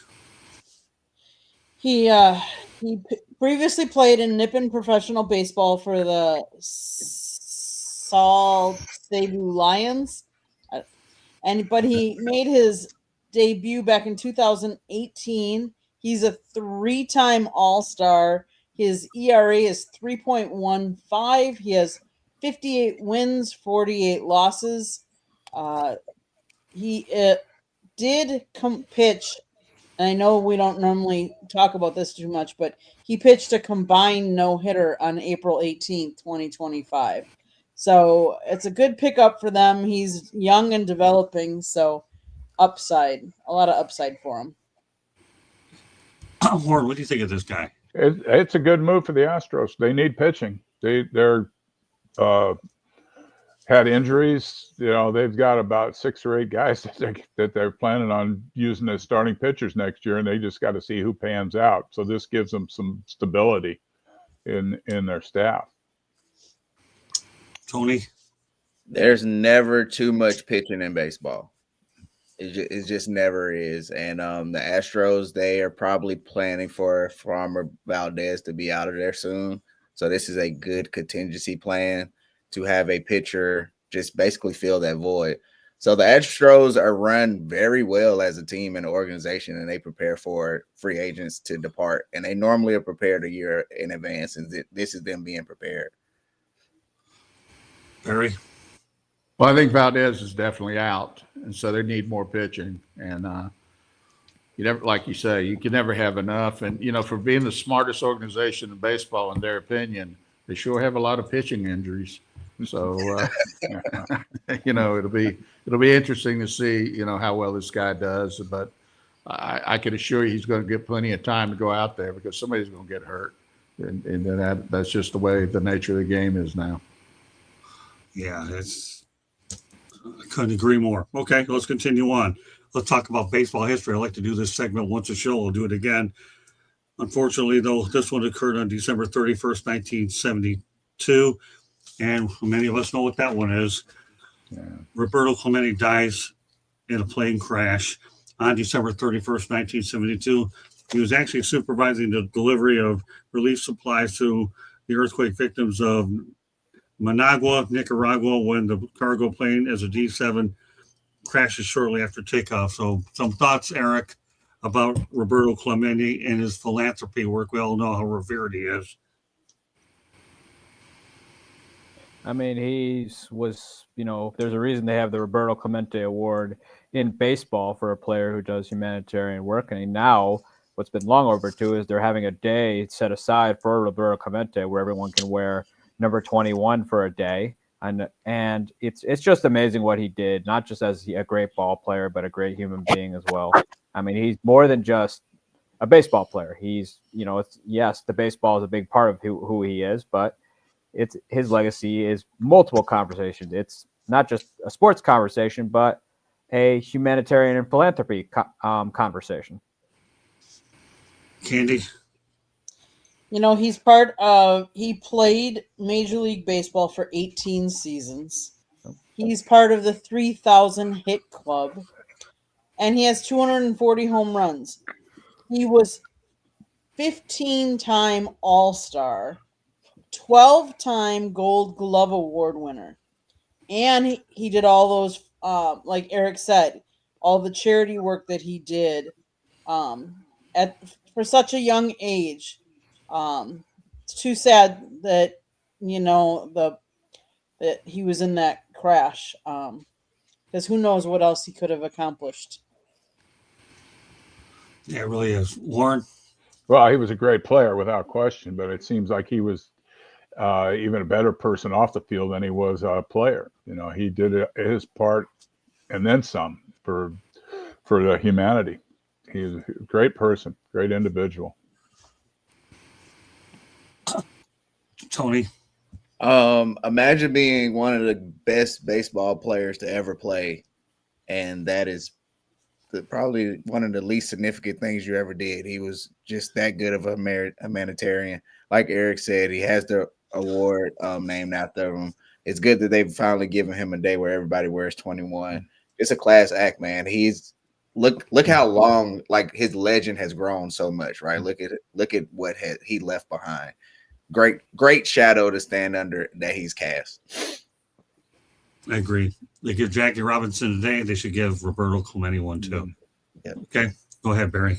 He previously played in Nippon Professional Baseball for the Salt Cebu Lions, but he made his debut back in 2018. He's a 3-time All-Star. His ERA is 3.15. He has 58 wins, 48 losses. He did pitch. And I know we don't normally talk about this too much, but he pitched a combined no-hitter on April 18th, 2025. So it's a good pickup for them. He's young and developing, so a lot of upside for him. Warren, what do you think of this guy? It's a good move for the Astros. They need pitching. They're had injuries. They've got about 6 or 8 guys that they're planning on using as starting pitchers next year, and they just got to see who pans out. So this gives them some stability in their staff. Tony? There's never too much pitching in baseball. It just never is. And the Astros, they are probably planning for Farmer Valdez to be out of there soon. So this is a good contingency plan to have a pitcher just basically fill that void. So the Astros are run very well as a team and an organization, and they prepare for free agents to depart. And they normally are prepared a year in advance, and this is them being prepared. Barry? Well, I think Valdez is definitely out, and so they need more pitching. And like you say, you can never have enough. And for being the smartest organization in baseball, in their opinion, they sure have a lot of pitching injuries. So it'll be interesting to see how well this guy does. But I can assure you he's going to get plenty of time to go out there because somebody's going to get hurt, and that's just the way the nature of the game is now. Yeah, I couldn't agree more. Okay, let's continue on. Let's talk about baseball history. I like to do this segment once a show. We'll do it again. Unfortunately, though, this one occurred on December 31st, 1972. And many of us know what that one is. Yeah. Roberto Clemente dies in a plane crash on December 31st, 1972. He was actually supervising the delivery of relief supplies to the earthquake victims of Managua, Nicaragua, when the cargo plane as a D-7 crashes shortly after takeoff. So some thoughts, Eric, about Roberto Clemente and his philanthropy work. We all know how revered he is. I mean, there's a reason they have the Roberto Clemente Award in baseball for a player who does humanitarian work. And now what's been long overdue is they're having a day set aside for Roberto Clemente where everyone can wear number 21 for a day. And it's just amazing what he did, not just as a great ball player, but a great human being as well. I mean, he's more than just a baseball player. He's, yes, the baseball is a big part of who he is, but his legacy is multiple conversations. It's not just a sports conversation, but a humanitarian and philanthropy conversation. Candy? He played Major League Baseball for 18 seasons. He's part of the 3,000 hit club, and he has 240 home runs. He was 15-time All-Star, 12-time Gold Glove Award winner. And he did all those, like Eric said, all the charity work that he did for such a young age. It's too sad that, that he was in that crash, because who knows what else he could have accomplished. Yeah, it really is. Warren? Well, he was a great player without question, but it seems like he was even a better person off the field than he was a player. He did his part and then some for the humanity. He's a great person, great individual. Tony. Imagine being one of the best baseball players to ever play, and that is probably one of the least significant things you ever did. He was just that good of a humanitarian. Like Eric said, he has the award named after him. It's good that they've finally given him a day where everybody wears 21. It's a class act, man. He's look how long, like, his legend has grown so much, right? Look at what he left behind. Great shadow to stand under that he's cast. I agree. They give Jackie Robinson today. They should give Roberto Clemente one too. Yeah. Okay, go ahead, Barry.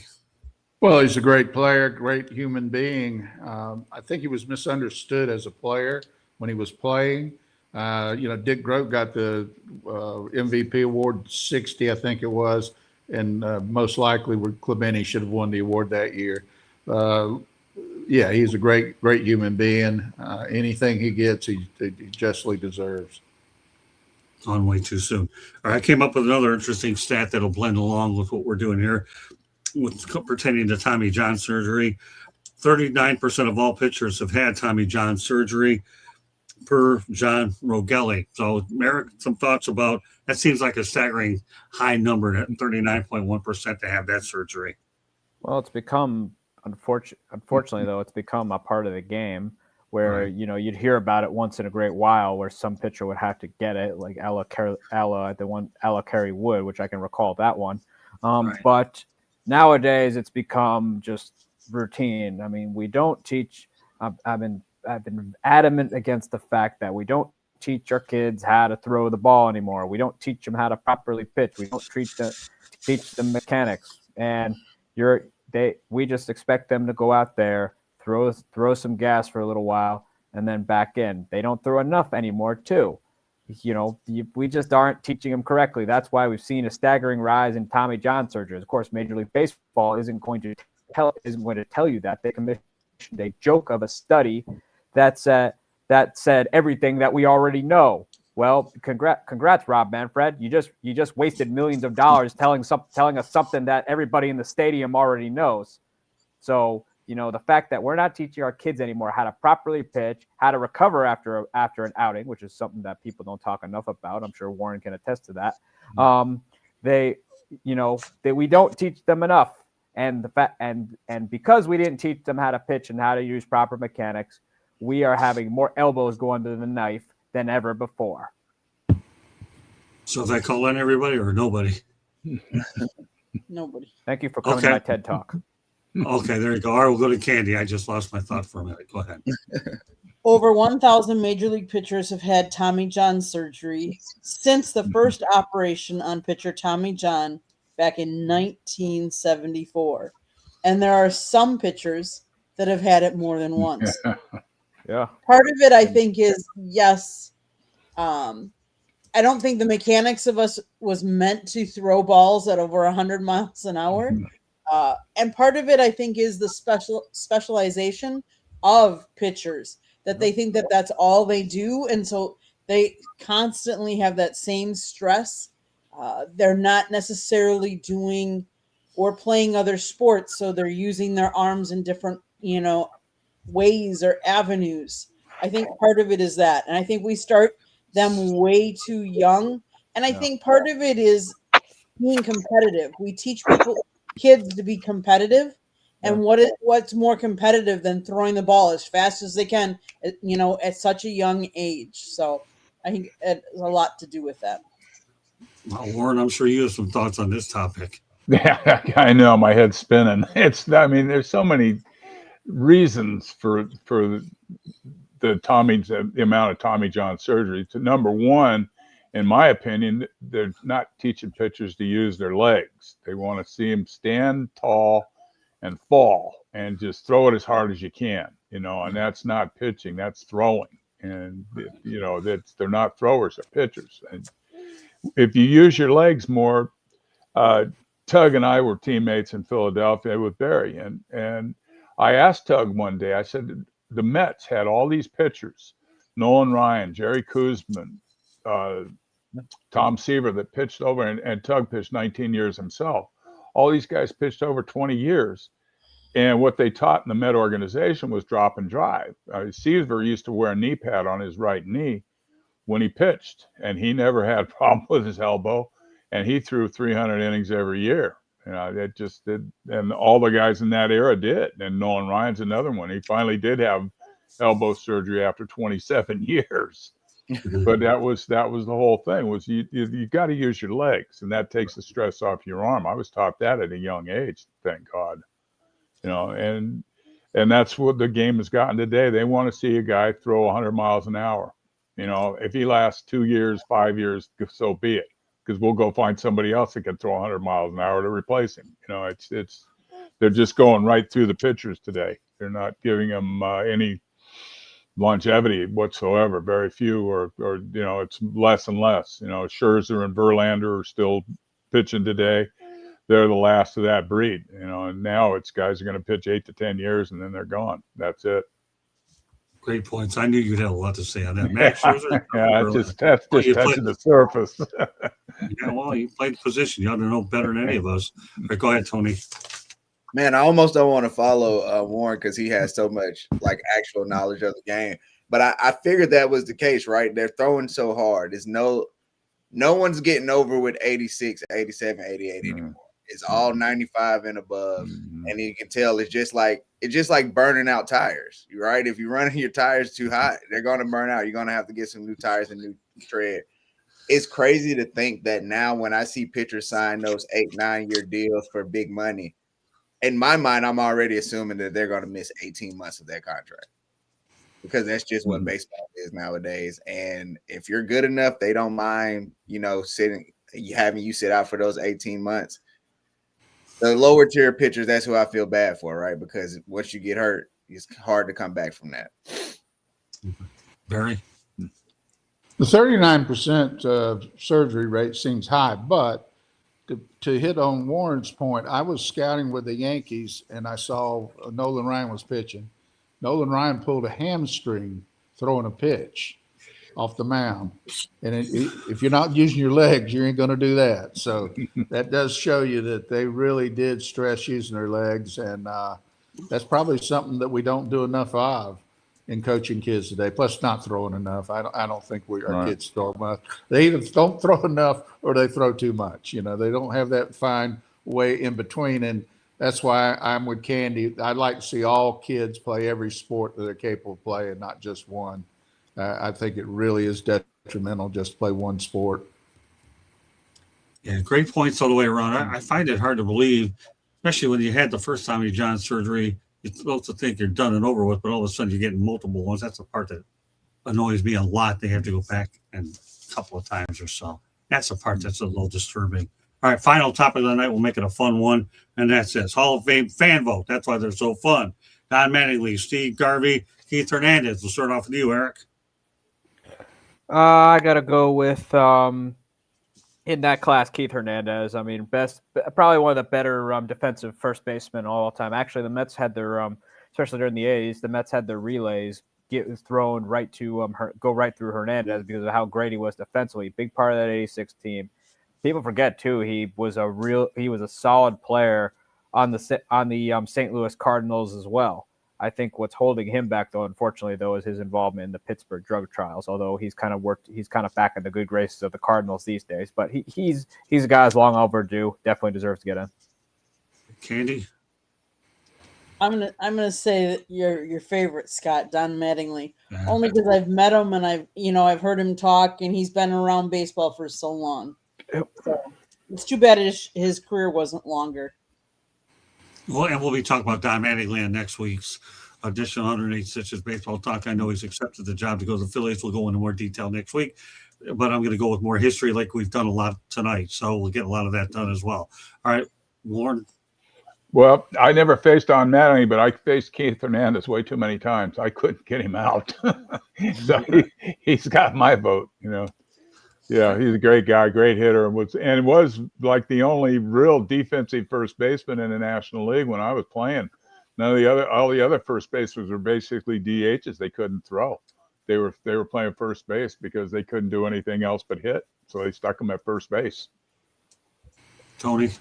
Well, he's a great player, great human being. I think he was misunderstood as a player when he was playing. Dick Groat got the MVP award 60, I think it was, and most likely Clemente should have won the award that year. Yeah, he's a great human being. Anything he gets, he justly deserves. On way too soon. All right, I came up with another interesting stat that'll blend along with what we're doing here, with pertaining to Tommy John surgery. 39% of all pitchers have had Tommy John surgery, per John Rogelli. So, Merrick, some thoughts about that? Seems like a staggering high number, at 39.1% to have that surgery. Well, it's become unfortunately though, it's become a part of the game where Right. You'd hear about it once in a great while where some pitcher would have to get it, like Ella Carey Wood, which I can recall that one. Right. But nowadays it's become just routine. I mean, we don't teach. I've been adamant against the fact that we don't teach our kids how to throw the ball anymore. We don't teach them how to properly pitch. We don't teach them mechanics. And we just expect them to go out there, throw some gas for a little while, and then back in. They don't throw enough anymore, too. We just aren't teaching them correctly. That's why we've seen a staggering rise in Tommy John surgeries. Of course, Major League Baseball isn't going to tell you that. They commissioned a joke of a study that said everything that we already know. Well, congrats, Rob Manfred. You just wasted millions of dollars telling us something that everybody in the stadium already knows. So, the fact that we're not teaching our kids anymore how to properly pitch, how to recover after an outing, which is something that people don't talk enough about. I'm sure Warren can attest to that. We don't teach them enough. And and because we didn't teach them how to pitch and how to use proper mechanics, we are having more elbows go under the knife than ever before. So if I call in everybody or nobody? Nobody. Thank you for coming to Okay. my TED Talk. Okay, there you go. All right, we'll go to Candy. I just lost my thought for a minute. Go ahead. Over 1,000 major league pitchers have had Tommy John surgery since the first operation on pitcher Tommy John back in 1974. And there are some pitchers that have had it more than once. Yeah. Part of it, I think, is yes. I don't think the mechanics of us was meant to throw balls at over 100 miles an hour. And part of it, I think, is the specialization of pitchers, that they think that that's all they do. And so they constantly have that same stress. They're not necessarily doing or playing other sports. So they're using their arms in different, ways or avenues. I think part of it is that. And I think we start them way too young. And I think part of it is being competitive. We teach kids to be competitive. And what's more competitive than throwing the ball as fast as they can, at such a young age. So I think it has a lot to do with that. Well, Warren, I'm sure you have some thoughts on this topic. Yeah, I know, my head's spinning. There's so many reasons for the amount of Tommy John surgery. Number one, in my opinion, they're not teaching pitchers to use their legs. They want to see them stand tall and fall and just throw it as hard as you can, and that's not pitching, that's throwing. And, they're not throwers, they're pitchers. And if you use your legs more, Tug and I were teammates in Philadelphia with Barry. And I asked Tug one day, I said, the Mets had all these pitchers, Nolan Ryan, Jerry Koosman, Tom Seaver that pitched over, and Tug pitched 19 years himself. All these guys pitched over 20 years. And what they taught in the Met organization was drop and drive. Seaver used to wear a knee pad on his right knee when he pitched, and he never had a problem with his elbow, and he threw 300 innings every year. It just did, and all the guys in that era did. And Nolan Ryan's another one. He finally did have elbow surgery after 27 years. But that was the whole thing, was you got to use your legs, and that takes the stress off your arm. I was taught that at a young age, thank God. And that's what the game has gotten today. They want to see a guy throw 100 miles an hour. If he lasts 2 years, 5 years, so be it, because we'll go find somebody else that can throw 100 miles an hour to replace him. It's they're just going right through the pitchers today. They're not giving them any longevity whatsoever. Very few, or it's less and less. Scherzer and Verlander are still pitching today. They're the last of that breed, and now it's guys are going to pitch 8 to 10 years and then they're gone. That's it. Great points. I knew you'd have a lot to say on that. Max Scherzer. That's just touching the surface. Yeah, well, you played the position. You ought to know better than any of us. All right, go ahead, Tony. Man, I almost don't want to follow Warren because he has so much actual knowledge of the game. But I figured that was the case, right? They're throwing so hard. There's no one's getting over with 86, 87, 88 anymore. It's all 95 and above. And you can tell it's just like burning out tires, right? If you're running your tires too hot, they're going to burn out. You're going to have to get some new tires and new tread. It's crazy to think that now when I see pitchers sign those 8-9 year deals for big money, in my mind, I'm already assuming that they're going to miss 18 months of their contract, because that's just what baseball is nowadays. And if you're good enough, they don't mind, having you sit out for those 18 months. The lower tier pitchers, that's who I feel bad for, right? Because once you get hurt, it's hard to come back from that. Barry? The 39% surgery rate seems high, but to hit on Warren's point, I was scouting with the Yankees and I saw Nolan Ryan was pitching. Nolan Ryan pulled a hamstring throwing a pitch off the mound. And if you're not using your legs, you ain't going to do that. So that does show you that they really did stress using their legs. And that's probably something that we don't do enough of in coaching kids today. Plus not throwing enough. I don't think our kids throw much. They either don't throw enough or they throw too much. They don't have that fine way in between. And that's why I'm with Candy. I'd like to see all kids play every sport that they're capable of playing, not just one. I think it really is detrimental just to play one sport. Yeah, great points all the way around. I find it hard to believe, especially when you had the first Tommy John surgery. You're supposed to think you're done and over with, but all of a sudden you're getting multiple ones. That's the part that annoys me a lot. They have to go back and a couple of times or so. That's the part that's a little disturbing. All right, final topic of the night. We'll make it a fun one, and that's this. Hall of Fame fan vote. That's why they're so fun. Don Mattingly, Steve Garvey, Keith Hernandez. We'll start off with you, Eric. I gotta go with in that class, Keith Hernandez. I mean, probably one of the better defensive first basemen all time. Actually, the Mets had their, especially during the 80s, the Mets had their relays get thrown right to go right through Hernandez because of how great he was defensively. Big part of that 86 team. People forget too, he was a solid player on the St. Louis Cardinals as well. I think what's holding him back, though, unfortunately, though, is his involvement in the Pittsburgh drug trials. Although he's kind of back in the good graces of the Cardinals these days. But he's a guy who's long overdue. Definitely deserves to get in. Candy. I'm gonna say that your favorite, Scott, Don Mattingly, Yeah. only because I've met him and I've heard him talk, and he's been around baseball for so long. Yep. So it's too bad his career wasn't longer. Well, and we'll be talking about Don Mattingly on next week's edition of 108 Stitches Baseball Talk. I know he's accepted the job to go to the Phillies. We'll go into more detail next week, but I'm going to go with more history like we've done a lot tonight. So we'll get a lot of that done as well. All right, Warren. Well, I never faced Don Mattingly, but I faced Keith Hernandez way too many times. I couldn't get him out. So he's got my vote, Yeah, he's a great guy, great hitter, and was like the only real defensive first baseman in the National League when I was playing. all the other first basemen were basically DHs. They couldn't throw. They were playing first base because they couldn't do anything else but hit. So they stuck them at first base. Tony.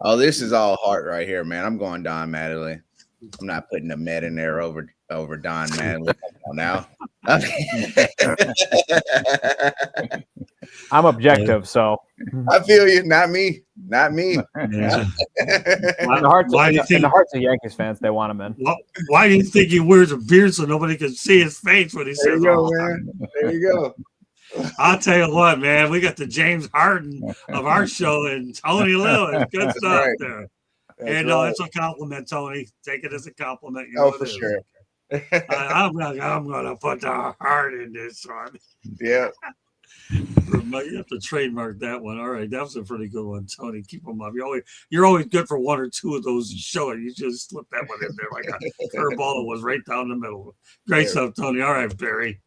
Oh, this is all heart right here, man. I'm going Don Mattingly. I'm not putting the Met in there over Don Mattingly. Now, I'm objective, so I feel you. Not me. Not me. Yeah. in the hearts of Yankees fans, they want him in. Why do you think he wears a beard so nobody can see his face when he There says you go, all man. There you go. I'll tell you what, man. We got the James Harden of our show and Tony Lewis. Good stuff right. there. That's And right. it's a compliment, Tony. Take it as a compliment. You Oh, know for it is. sure. I'm gonna put the heart in this one. Yeah. You have to trademark that one. All right, that was a pretty good one, Tony. Keep them up. You're always good for one or two of those show. You just slip that one in there like a curveball that was right down the middle. Great stuff, Tony. All right, Barry.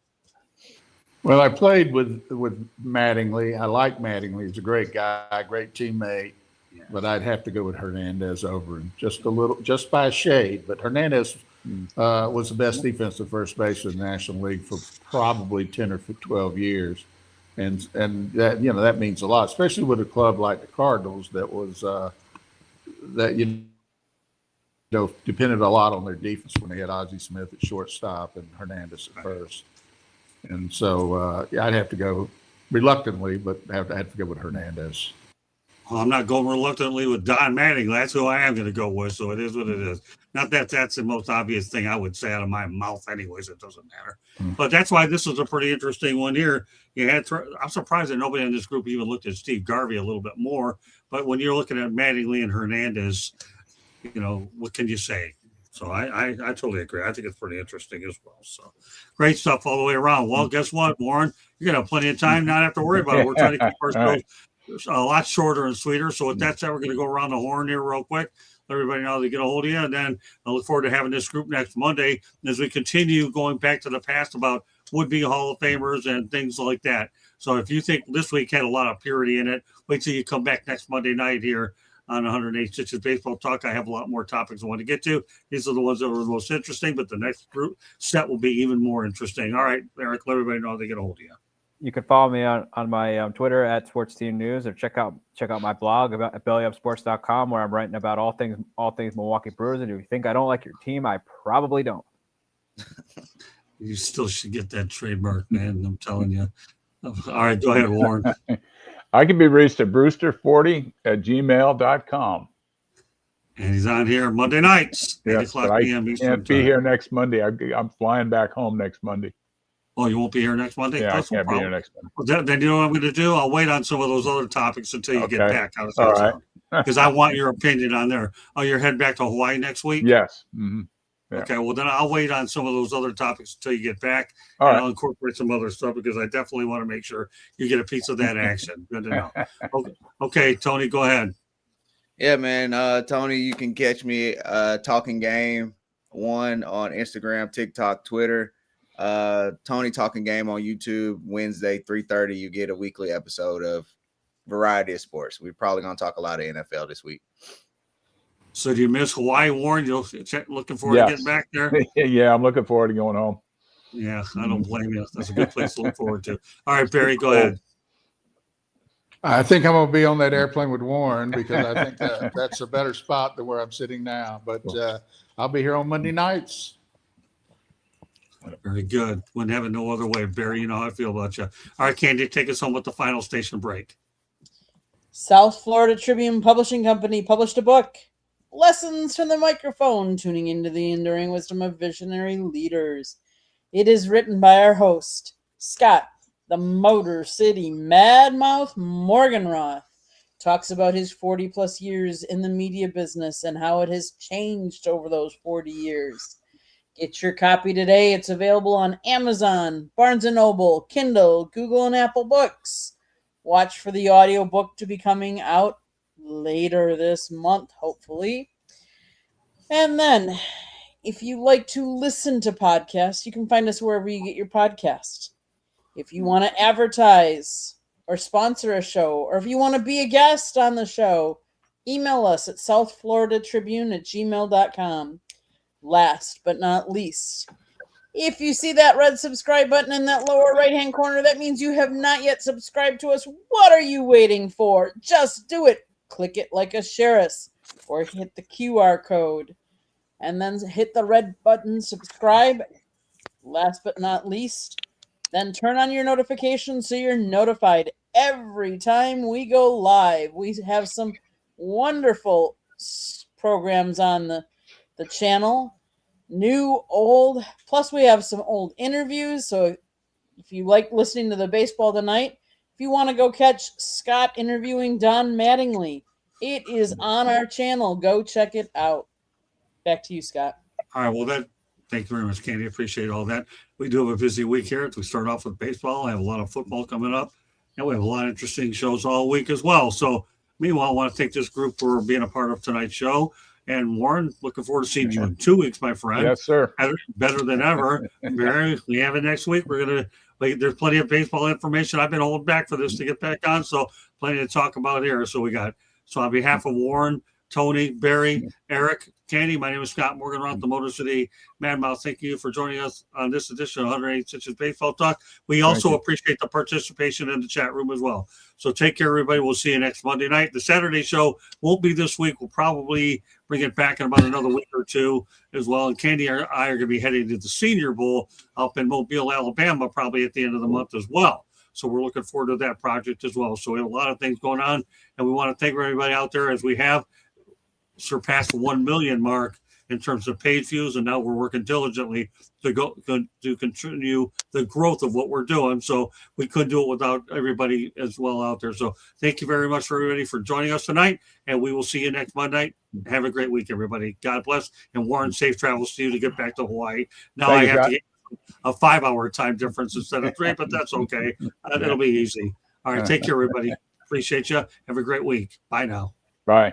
Well, I played with Mattingly. I like Mattingly. He's a great guy, great teammate. Yeah. But I'd have to go with Hernandez over him just by a shade. But Hernandez was the best defensive first baseman in the National League for probably 10 or 12 years. And that, that means a lot, especially with a club like the Cardinals that was depended a lot on their defense when they had Ozzie Smith at shortstop and Hernandez at first. And so I'd have to go reluctantly, but I'd have to go with Hernandez. Well, I'm not going reluctantly with Don Manning. That's who I am going to go with. So it is what it is. Not that that's the most obvious thing I would say out of my mouth anyways. It doesn't matter. But that's why this is a pretty interesting one here. I'm surprised that nobody in this group even looked at Steve Garvey a little bit more. But when you're looking at Mattingly and Hernandez, what can you say? So I totally agree. I think it's pretty interesting as well. So great stuff all the way around. Well, guess what, Warren? You're going to have plenty of time, not have to worry about it. We're trying to keep our shows a lot shorter and sweeter. So with that said, we're going to go around the horn here real quick. Let everybody know to get a hold of you. And then I look forward to having this group next Monday as we continue going back to the past about would-be Hall of Famers and things like that. So if you think this week had a lot of purity in it, wait till you come back next Monday night here on 108 Stitches Baseball Talk. I have a lot more topics I want to get to. These are the ones that were the most interesting, but the next group set will be even more interesting. All right, Eric, let everybody know how to get a hold of you. You can follow me on my Twitter at Sports Team News, or check out my blog at bellyupsports.com, where I'm writing about all things Milwaukee Brewers. And if you think I don't like your team, I probably don't. You still should get that trademark, man. I'm telling you. All right, go ahead, Warren. I can be reached at brewster40@gmail.com. And he's on here Monday nights, 8 Yes, o'clock but I p.m. Eastern can't be time. here next Monday. I'm flying back home next Monday. Oh, you won't be here next Monday? Yeah, That's I no can't be here problem. next Monday. Well, then you know what I'm going to do? I'll wait on some of those other topics until you get Okay. back. How does All that right. sound? Because I want your opinion on there. Oh, you're heading back to Hawaii next week? Yes. Mm-hmm. Yeah. Okay, well, then I'll wait on some of those other topics until you get back. All and right. I'll incorporate some other stuff because I definitely want to make sure you get a piece of that action. Good to know. Okay, Tony, go ahead. Yeah, man. Tony, you can catch me Talking Game 1 on Instagram, TikTok, Twitter. Tony Talking Game on YouTube. Wednesday, 3:30. You get a weekly episode of variety of sports. We're probably gonna talk a lot of NFL this week. So do you miss Hawaii, Warren? You'll looking forward to getting back there? Yeah, I'm looking forward to going home. Yeah, I don't blame you. That's a good place to look forward to. All right, Barry, go ahead. I think I'm going to be on that airplane with Warren because I think that's a better spot than where I'm sitting now. But I'll be here on Monday nights. Very good. Wouldn't have it no other way. Barry, you know how I feel about you. All right, Candy, take us home with the final station break. South Florida Tribune Publishing Company published a book, Lessons from the Microphone, Tuning into the Enduring Wisdom of Visionary Leaders. It is written by our host, Scott, the Motor City Madmouth Morganroth. Talks about his 40-plus years in the media business and how it has changed over those 40 years. Get your copy today. It's available on Amazon, Barnes & Noble, Kindle, Google, and Apple Books. Watch for the audiobook to be coming out later this month, hopefully. And then, if you like to listen to podcasts, you can find us wherever you get your podcast. If you want to advertise or sponsor a show, or if you want to be a guest on the show, email us at southfloridatribune@gmail.com. last but not least, if you see that red subscribe button in that lower right-hand corner, that means you have not yet subscribed to us. What are you waiting for? Just do it. Click it like a sheriff, or hit the QR code, and then hit the red button, subscribe. Last but not least, then turn on your notifications so you're notified every time we go live. We have some wonderful programs on the channel, new, old, plus we have some old interviews. So if you like listening to the Baseball Tonight, if you want to go catch Scott interviewing Don Mattingly, it is on our channel. Go check it out. Back to you, Scott. All right. Well, thank you very much, Candy. Appreciate all that. We do have a busy week here. We start off with baseball. I have a lot of football coming up, and we have a lot of interesting shows all week as well. So, meanwhile, I want to thank this group for being a part of tonight's show. And Warren, looking forward to seeing you in 2 weeks, my friend. Yes, sir. Better than ever. Barry, we have it next week. There's plenty of baseball information. I've been holding back for this to get back on, so plenty to talk about here. So on behalf of Warren, Tony, Barry, Eric, Candy, my name is Scott Morgan, around the Motor City Madmouth. Thank you for joining us on this edition of 108 Inches Baseball Talk. We also appreciate the participation in the chat room as well. So take care, everybody. We'll see you next Monday night. The Saturday show won't be this week. We'll probably bring it back in about another week or two as well. And Candy and I are going to be heading to the Senior Bowl up in Mobile, Alabama, probably at the end of the month as well. So we're looking forward to that project as well. So we have a lot of things going on, and we want to thank everybody out there as we have surpassed the 1 million mark in terms of page views, and now we're working diligently to continue the growth of what we're doing. So we couldn't do it without everybody as well out there. So thank you very much for everybody for joining us tonight, and we will see you next Monday. Have a great week, everybody. God bless, and Warren, safe travels to you to get back to Hawaii. Now I have to get a 5-hour time difference instead of 3, but that's okay. It'll be easy. All right, take care, everybody. Appreciate you. Have a great week. Bye now. Bye.